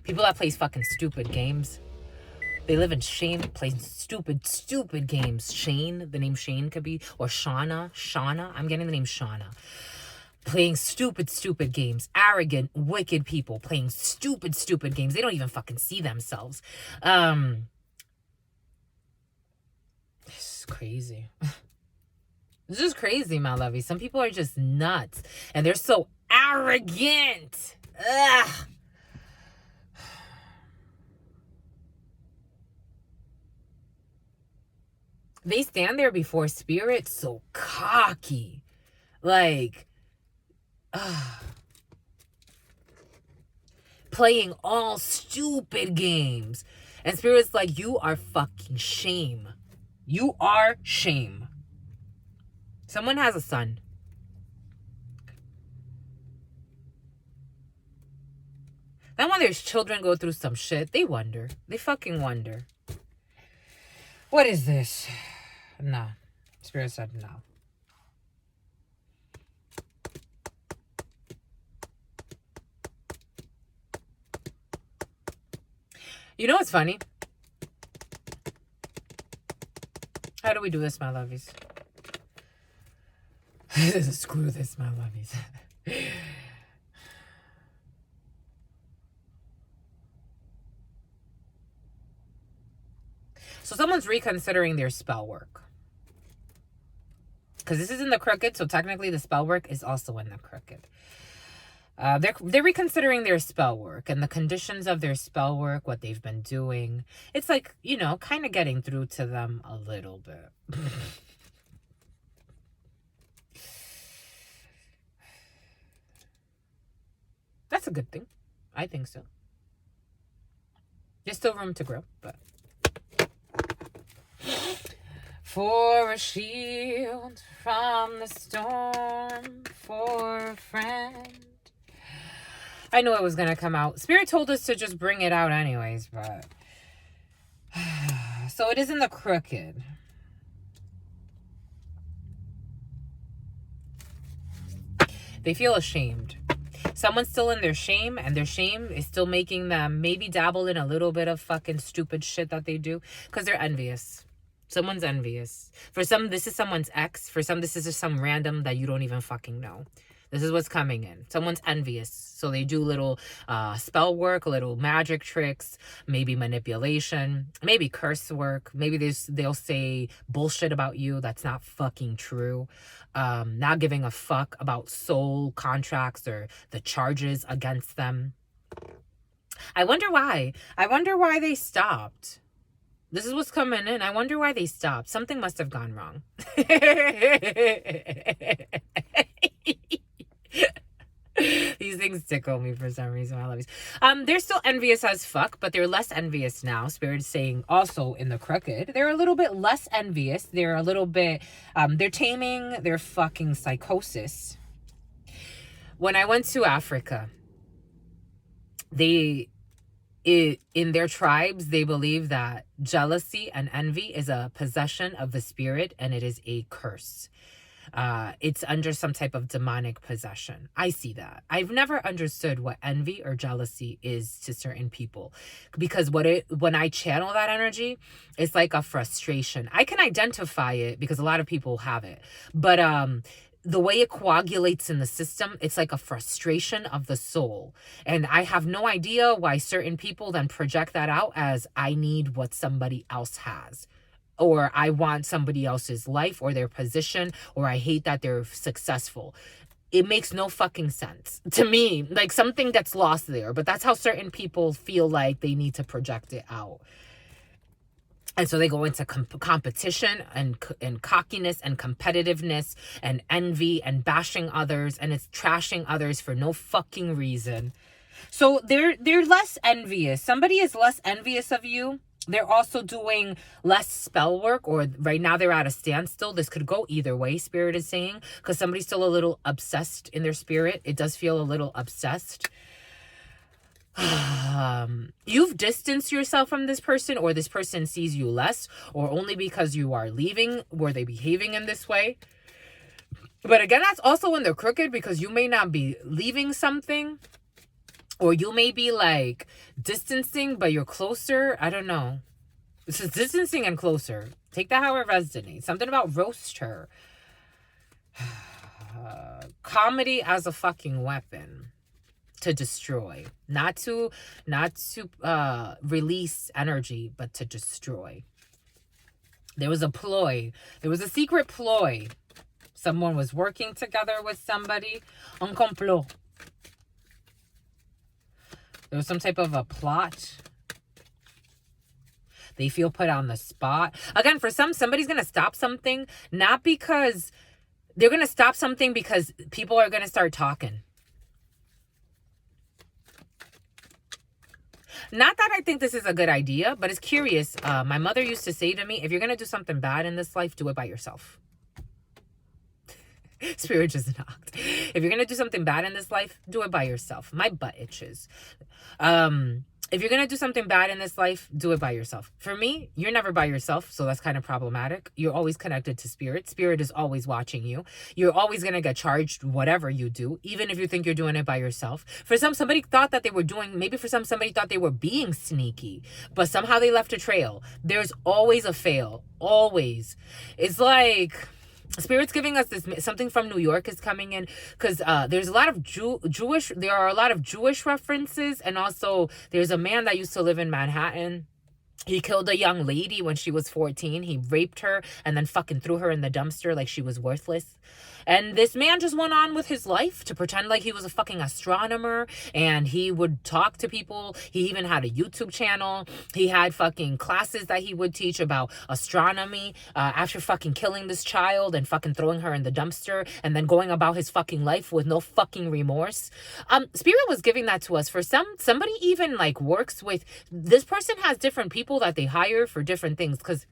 People that plays fucking stupid games. They live in shame, playing stupid games. Shane, the name Shane could be, or Shauna. I'm getting the name Shauna. Playing stupid games. Arrogant, wicked people playing stupid games. They don't even fucking see themselves. This is crazy. This is crazy, my lovey. Some people are just nuts. And they're so arrogant. Ugh. They stand there before Spirit so cocky. Like, playing all stupid games. And Spirit's like, you are fucking shame. You are shame. Someone has a son. Then when their children go through some shit, they wonder. They fucking wonder. What is this? No. Spirit said no. You know what's funny? How do we do this, my lovies? Screw this, my lovies. So someone's reconsidering their spell work. Because this is in the crooked, so technically the spell work is also in the crooked. They're reconsidering their spell work and the conditions of their spell work, what they've been doing. It's like, you know, kind of getting through to them a little bit. That's a good thing. I think so. There's still room to grow, but... For a shield from the storm, for a friend. I knew it was going to come out. Spirit told us to just bring it out anyways, but... So it is in the crooked. They feel ashamed. Someone's still in their shame, and their shame is still making them maybe dabble in a little bit of fucking stupid shit that they do, because they're envious. Someone's envious. For some, this is someone's ex. For some, this is just some random that you don't even fucking know. This is what's coming in. Someone's envious. So they do little spell work, little magic tricks, maybe manipulation, maybe curse work. Maybe they'll say bullshit about you that's not fucking true. Not giving a fuck about soul contracts or the charges against them. I wonder why. I wonder why they stopped. This is what's coming in. I wonder why they stopped. Something must have gone wrong. These things tickle me for some reason. I love these. They're still envious as fuck, but they're less envious now. Spirit is saying also in the crooked. They're a little bit less envious. They're a little bit, they're taming their fucking psychosis. When I went to Africa, in their tribes, they believe that jealousy and envy is a possession of the spirit, and it is a curse. It's under some type of demonic possession. I see that. I've never understood what envy or jealousy is to certain people, because when I channel that energy, it's like a frustration. I can identify it because a lot of people have it, but the way it coagulates in the system, it's like a frustration of the soul. And I have no idea why certain people then project that out as I need what somebody else has, or I want somebody else's life or their position, or I hate that they're successful. It makes no fucking sense to me. Like something gets lost there, but that's how certain people feel like they need to project it out. And so they go into competition and cockiness and competitiveness and envy and bashing others, and it's trashing others for no fucking reason. So they're less envious. Somebody is less envious of you. They're also doing less spell work, or right now they're at a standstill. This could go either way, Spirit is saying, because somebody's still a little obsessed in their spirit. It does feel a little obsessed. You've distanced yourself from this person, or this person sees you less, or only because you are leaving were they behaving in this way. But again, that's also in the crooked, because you may not be leaving something, or you may be like distancing, but you're closer. I don't know. This is distancing and closer. Take that how it resonates. Something about roast her. Comedy as a fucking weapon. To destroy, not to release energy, but to destroy. There was a ploy. There was a secret ploy. Someone was working together with somebody. Un complot. There was some type of a plot. They feel put on the spot. Again, for somebody's going to stop something, not because they're going to stop something because people are going to start talking. Not that I think this is a good idea, but it's curious. My mother used to say to me, if you're going to do something bad in this life, do it by yourself. Spirit just knocked. If you're going to do something bad in this life, do it by yourself. My butt itches. if you're going to do something bad in this life, do it by yourself. For me, you're never by yourself, so that's kind of problematic. You're always connected to spirit. Spirit is always watching you. You're always going to get charged whatever you do, even if you think you're doing it by yourself. For some, somebody thought that they were doing, maybe for some, somebody thought they were being sneaky, but somehow they left a trail. There's always a fail. Always. It's like... Spirit's giving us this, something from New York is coming in, because there's a lot of Jewish, there are a lot of Jewish references, and also there's a man that used to live in Manhattan. He killed a young lady when she was 14. He raped her and then fucking threw her in the dumpster like she was worthless. And this man just went on with his life to pretend like he was a fucking astronomer, and he would talk to people. He even had a YouTube channel. He had fucking classes that he would teach about astronomy after fucking killing this child and fucking throwing her in the dumpster and then going about his fucking life with no fucking remorse. Spirit was giving that to us. For somebody even like works with, this person has different people that they hire for different things, because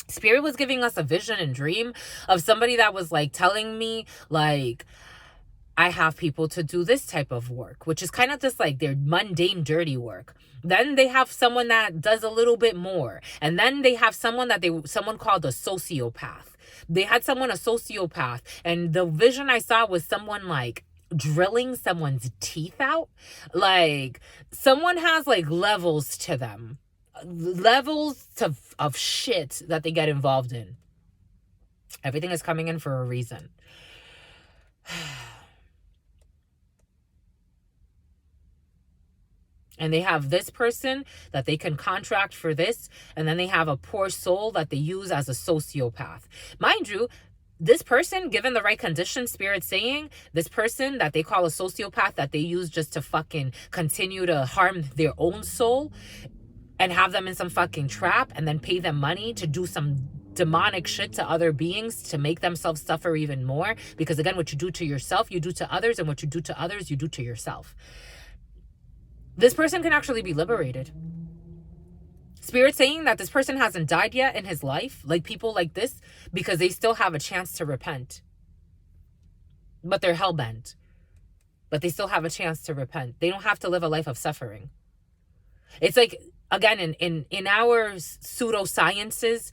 Spirit was giving us a vision and dream of somebody that was like telling me like, I have people to do this type of work, which is kind of just like their mundane, dirty work. Then they have someone that does a little bit more. And then they have someone someone called a sociopath. They had someone, a sociopath. And the vision I saw was someone like drilling someone's teeth out. Like someone has like levels to them. Levels of shit that they get involved in. Everything is coming in for a reason. And they have this person that they can contract for this, and then they have a poor soul that they use as a sociopath. Mind you, this person, given the right conditions, Spirit saying, this person that they call a sociopath that they use just to fucking continue to harm their own soul and have them in some fucking trap and then pay them money to do some demonic shit to other beings to make themselves suffer even more. Because again, what you do to yourself, you do to others, and what you do to others, you do to yourself. This person can actually be liberated. Spirit saying that this person hasn't died yet in his life, like people like this, because they still have a chance to repent. But they're hell-bent. But they still have a chance to repent. They don't have to live a life of suffering. It's like, again, in our pseudosciences,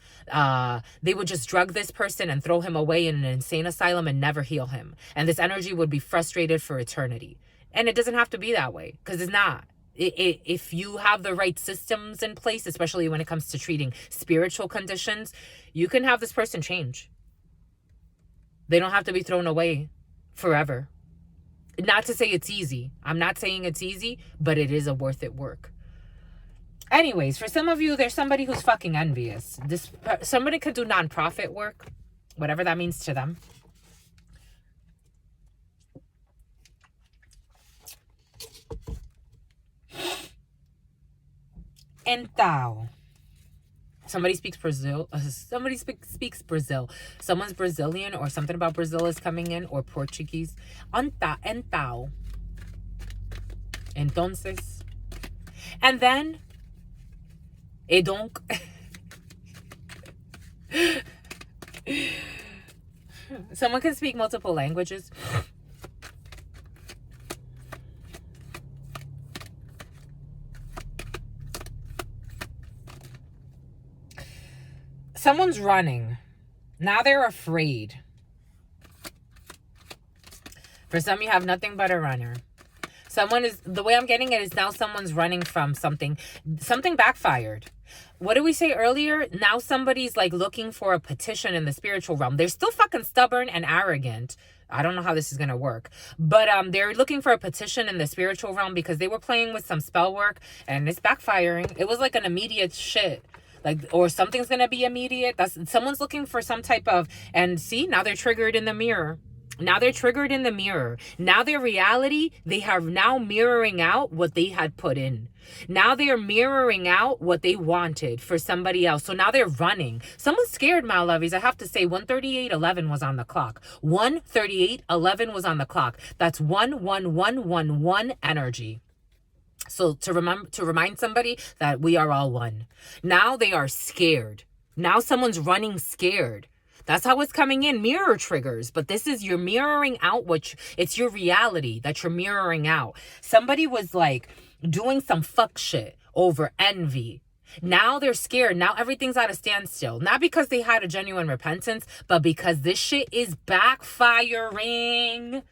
they would just drug this person and throw him away in an insane asylum and never heal him. And this energy would be frustrated for eternity. And it doesn't have to be that way, because it's not. If you have the right systems in place, especially when it comes to treating spiritual conditions, you can have this person change. They don't have to be thrown away forever. Not to say it's easy. I'm not saying it's easy, but it is a worth it work. Anyways, for some of you, there's somebody who's fucking envious. Somebody could do nonprofit work, whatever that means to them. Então, somebody speaks Brazil. Somebody speaks Brazil. Someone's Brazilian, or something about Brazil is coming in, or Portuguese. Então. Entonces. And then, et donc. Someone can speak multiple languages. Someone's running. Now they're afraid. For some, you have nothing but a runner. Someone is, the way I'm getting it is now someone's running from something. Something backfired. What did we say earlier? Now somebody's like looking for a petition in the spiritual realm. They're still fucking stubborn and arrogant. I don't know how this is going to work. But they're looking for a petition in the spiritual realm because they were playing with some spell work and it's backfiring. It was like an immediate shit. Like, or something's going to be immediate. Someone's looking for some type of, and see, now they're triggered in the mirror. Now they're triggered in the mirror. Now their reality, they are now mirroring out what they had put in. Now they are mirroring out what they wanted for somebody else. So now they're running. Someone's scared, my lovies. I have to say 138.11 was on the clock. 138.11 was on the clock. That's 11111 energy. So to remind somebody that we are all one. Now they are scared. Now someone's running scared. That's how it's coming in. Mirror triggers. But this is, you're mirroring out it's your reality that you're mirroring out. Somebody was like, doing some fuck shit over envy. Now they're scared. Now everything's at a standstill. Not because they had a genuine repentance, but because this shit is backfiring.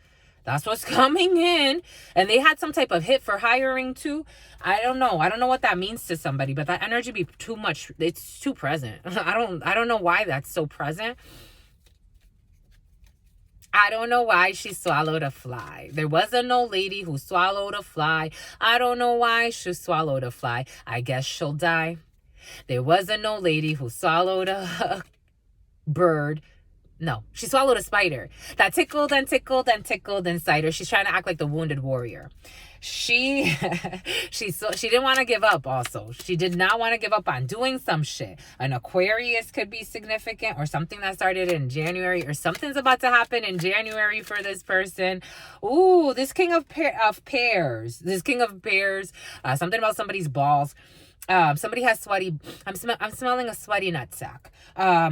That's what's coming in. And they had some type of hit for hiring too. I don't know. I don't know what that means to somebody, but that energy be too much. It's too present. I don't know why that's so present. I don't know why she swallowed a fly. There was an old lady who swallowed a fly. I don't know why she swallowed a fly. I guess she'll die. There was an old lady who swallowed a bird. No, she swallowed a spider that tickled and tickled and tickled inside her. She's trying to act like the wounded warrior. She didn't want to give up also. She did not want to give up on doing some shit. An Aquarius could be significant, or something that started in January, or something's about to happen in January for this person. Ooh, this king of pears. This king of pears. Something about somebody's balls. Somebody has sweaty. I'm smelling a sweaty nutsack.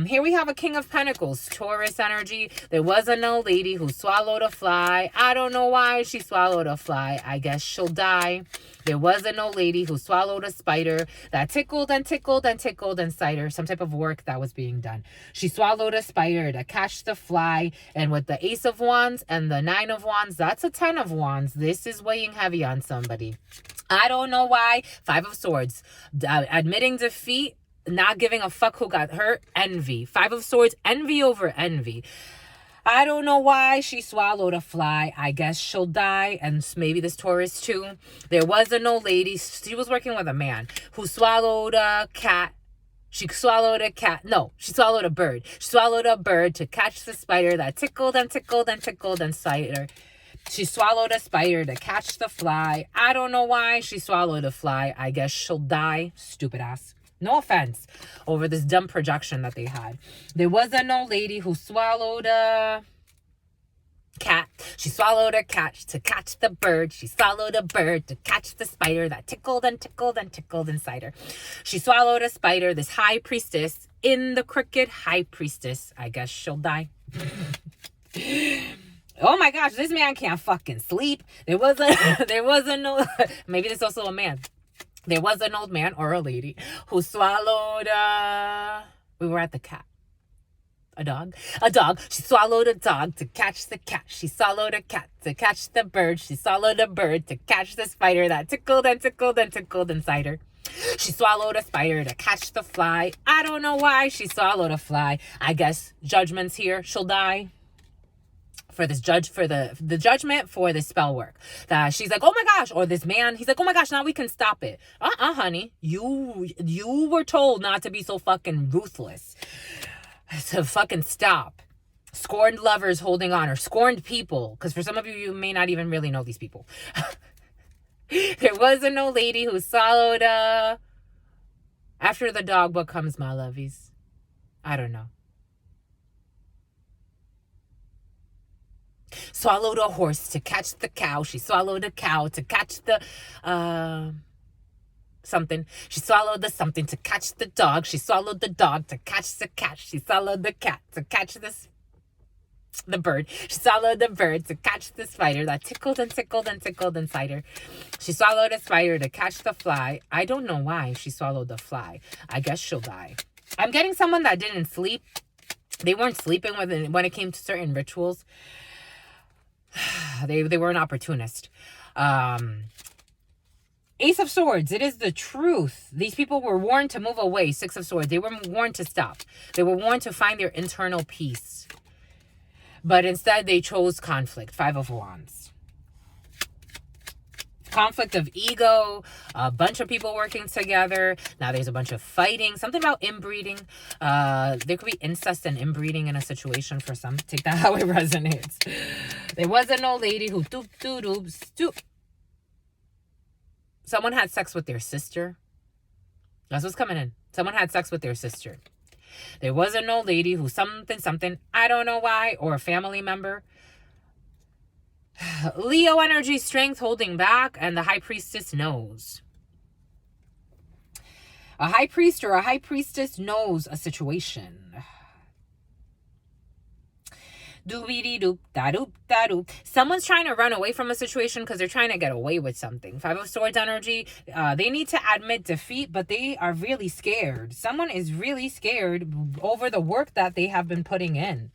Here we have a king of pentacles, Taurus energy. There was an old lady who swallowed a fly. I don't know why she swallowed a fly. I guess she'll die. There was an old lady who swallowed a spider that tickled and tickled and tickled inside her. Some type of work that was being done. She swallowed a spider to catch the fly. And with the Ace of Wands and the Nine of Wands, that's a 10 of Wands. This is weighing heavy on somebody. I don't know why. Five of Swords. Admitting defeat. Not giving a fuck who got hurt. Envy. Five of Swords. Envy over envy. I don't know why she swallowed a fly. I guess she'll die. And maybe this Taurus too. There was an old lady. She was working with a man who swallowed a cat. She swallowed a cat. No, she swallowed a bird. She swallowed a bird to catch the spider that tickled and tickled and tickled inside her. She swallowed a spider to catch the fly. I don't know why she swallowed a fly. I guess she'll die. Stupid ass. No offense over this dumb projection that they had. There was an old lady who swallowed a cat. She swallowed a cat to catch the bird. She swallowed a bird to catch the spider that tickled and tickled and tickled inside her. She swallowed a spider, this high priestess in the crooked high priestess. I guess she'll die. Oh my gosh, this man can't fucking sleep. There was no, maybe there's also a man. There was an old man or a lady who swallowed, we were at the cat. A dog. She swallowed a dog to catch the cat. She swallowed a cat to catch the bird. She swallowed a bird to catch the spider that tickled and tickled and tickled inside her. She swallowed a spider to catch the fly. I don't know why she swallowed a fly. I guess judgment's here. She'll die. For this judge, for the judgment for the spell work, that she's like, oh my gosh, or this man, he's like, oh my gosh, now we can stop it. Honey, you were told not to be so fucking ruthless, to fucking stop. Scorned lovers holding on, or scorned people, because for some of you, you may not even really know these people. There was an old lady who swallowed after the dog, what comes, my lovies? I don't know. Swallowed a horse to catch the cow. She swallowed a cow to catch the something. She swallowed the something to catch the dog. She swallowed the dog to catch the cat. She swallowed the cat to catch the bird. She swallowed the bird to catch the spider that tickled and tickled and tickled inside her. She swallowed a spider to catch the fly. I don't know why she swallowed the fly. I guess she'll die. I'm getting someone that didn't sleep. They weren't sleeping when it came to certain rituals. They were an opportunist. Ace of Swords. It is the truth. These people were warned to move away. Six of Swords. They were warned to stop. They were warned to find their internal peace. But instead, they chose conflict. Five of Wands. Conflict of ego. A bunch of people working together. Now there's a bunch of fighting. Something about inbreeding. There could be incest and inbreeding in a situation for some. Take that how it resonates. There was an old lady who someone had sex with their sister. That's what's coming in. Someone had sex with their sister. There was an old lady who something, I don't know why, or a family member. Leo energy, strength, holding back, and the high priestess knows. A high priest or a high priestess knows a situation. Doobie doop da doop da doop. Someone's trying to run away from a situation because they're trying to get away with something. Five of Swords energy. They need to admit defeat, but they are really scared. Someone is really scared over the work that they have been putting in.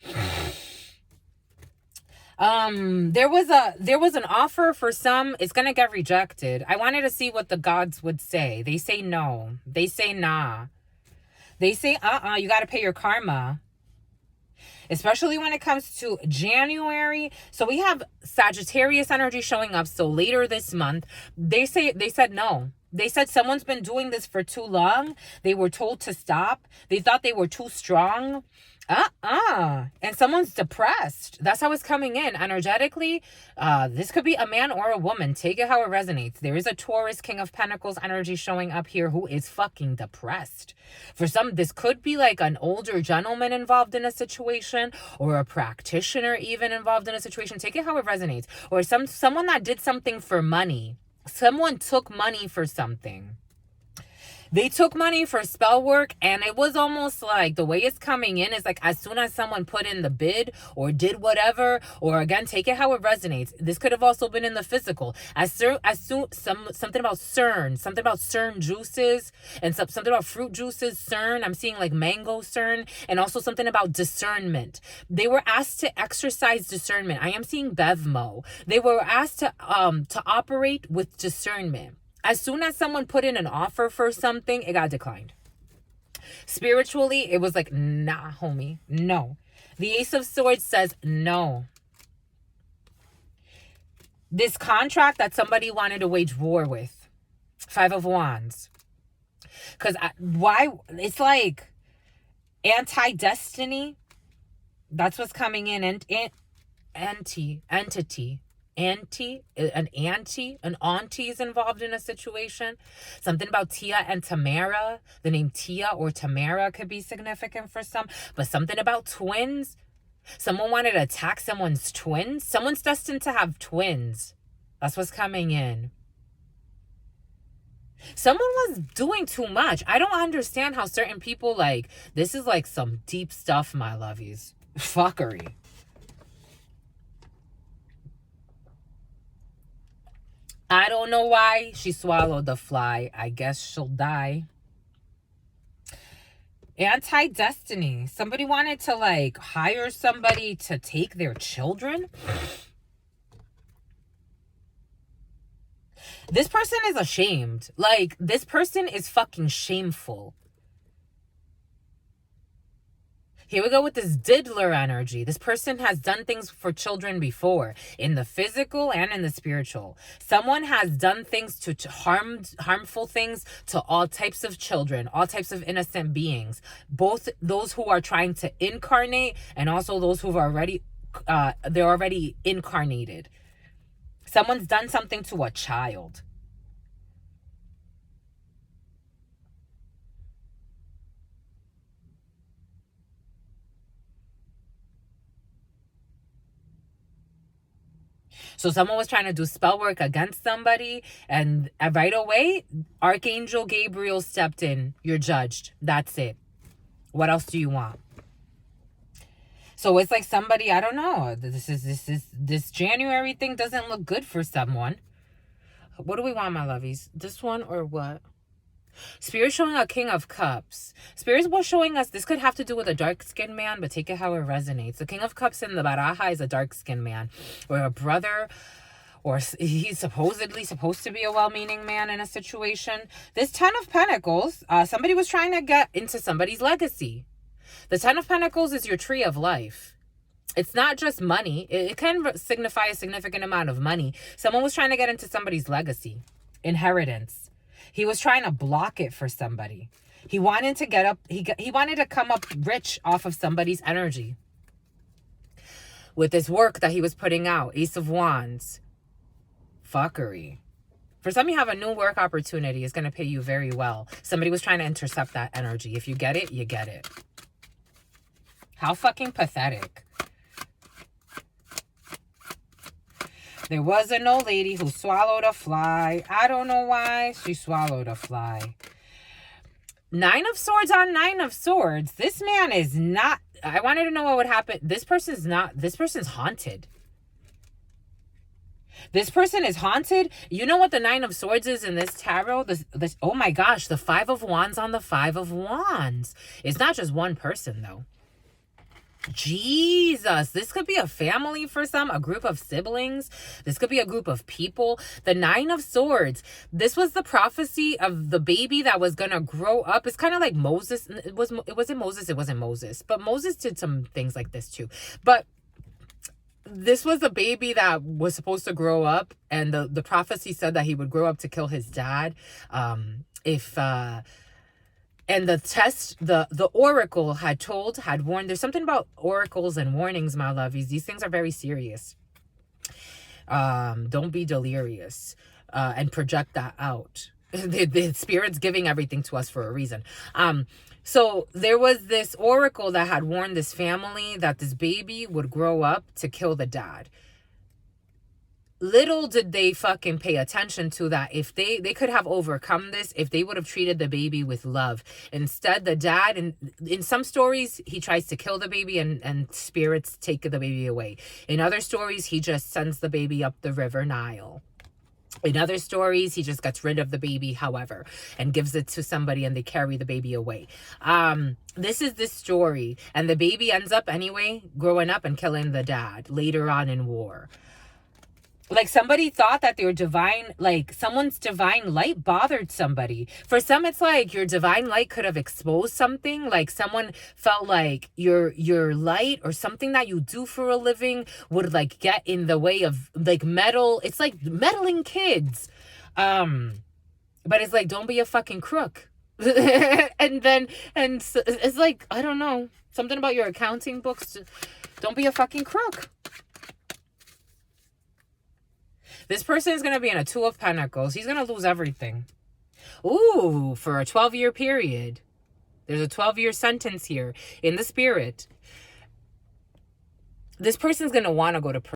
There was an offer for some. It's gonna get rejected. I wanted to see what the gods would say. They say no. They say nah. They say you gotta pay your karma. Especially when it comes to January. So we have Sagittarius energy showing up. So later this month, they said no. They said someone's been doing this for too long. They were told to stop. They thought they were too strong. And someone's depressed. That's how it's coming in energetically. This could be a man or a woman. Take it how it resonates. There is a Taurus King of Pentacles energy showing up here who is fucking depressed. For some, this could be like an older gentleman involved in a situation, or a practitioner even involved in a situation. Take it how it resonates. Or someone that did something for money. Someone took money for something. They took money for spell work, and it was almost like the way it's coming in is like as soon as someone put in the bid or did whatever, or again, take it how it resonates. This could have also been in the physical. Something about CERN juices, and something about fruit juices, CERN. I'm seeing like mango CERN, and also something about discernment. They were asked to exercise discernment. I am seeing Venmo. They were asked to operate with discernment. As soon as someone put in an offer for something, it got declined. Spiritually, it was like, nah, homie, no. The Ace of Swords says no. This contract that somebody wanted to wage war with. Five of Wands. Because why? It's like anti-destiny. That's what's coming in. And entity. An auntie is involved in a situation. Something about Tia and Tamara. The name Tia or Tamara could be significant for some. But something about twins. Someone wanted to attack someone's twins. Someone's destined to have twins. That's what's coming in. Someone was doing too much. I don't understand how certain people like, this is like some deep stuff, my lovies. Fuckery. I don't know why she swallowed the fly. I guess she'll die. Anti-destiny. Somebody wanted to like hire somebody to take their children. This person is ashamed. Like, this person is fucking shameful. Here we go with this diddler energy. This person has done things for children before, in the physical and in the spiritual. Someone has done things to harmful things to all types of children, all types of innocent beings, both those who are trying to incarnate and also those who've already, they're already incarnated. Someone's done something to a child. So someone was trying to do spell work against somebody, and right away, Archangel Gabriel stepped in. You're judged. That's it. What else do you want? So it's like somebody, I don't know. This January thing doesn't look good for someone. What do we want, my lovies? This one or what? Spirit showing a King of Cups. Spirit was showing us this could have to do with a dark-skinned man, but take it how it resonates. The King of Cups in the Baraja is a dark-skinned man, or a brother, or he's supposedly supposed to be a well-meaning man in a situation. This Ten of Pentacles, somebody was trying to get into somebody's legacy. The Ten of Pentacles is your tree of life. It's not just money. It can signify a significant amount of money. Someone was trying to get into somebody's legacy, inheritance. He was trying to block it for somebody. He wanted to get up. He wanted to come up rich off of somebody's energy. With this work that he was putting out. Ace of Wands. Fuckery. For some, you have a new work opportunity. It's going to pay you very well. Somebody was trying to intercept that energy. If you get it, you get it. How fucking pathetic. There was an old lady who swallowed a fly. I don't know why she swallowed a fly. Nine of Swords on Nine of Swords. This man is not... I wanted to know what would happen. This person's haunted. This person is haunted. You know what the Nine of Swords is in this tarot? This oh my gosh, the Five of Wands on the Five of Wands. It's not just one person though. Jesus, this could be a family for some, a group of siblings. This could be a group of people. The Nine of Swords. This was the prophecy of the baby that was gonna grow up. It's kind of like Moses. It wasn't Moses, but Moses did some things like this too. But this was a baby that was supposed to grow up, and the prophecy said that he would grow up to kill his dad. And the oracle had warned. There's something about oracles and warnings, my lovies. These things are very serious. Don't be delirious and project that out. The spirit's giving everything to us for a reason. So there was this oracle that had warned this family that this baby would grow up to kill the dad. Little did they fucking pay attention to that. If they could have overcome this if they would have treated the baby with love. Instead, the dad, and in some stories, he tries to kill the baby and spirits take the baby away. In other stories, he just sends the baby up the river Nile. In other stories, he just gets rid of the baby, however, and gives it to somebody and they carry the baby away. This is this story. And the baby ends up anyway growing up and killing the dad later on in war. Like somebody thought that their divine, like someone's divine light bothered somebody. For some, it's like your divine light could have exposed something. Like someone felt like your light or something that you do for a living would like get in the way of like meddle. It's like meddling kids. But it's like, don't be a fucking crook. and so it's like, I don't know, something about your accounting books. Don't be a fucking crook. This person is going to be in a Two of Pentacles. He's going to lose everything. Ooh, for a 12-year period. There's a 12-year sentence here in the spirit. This person's going to want to go to prison.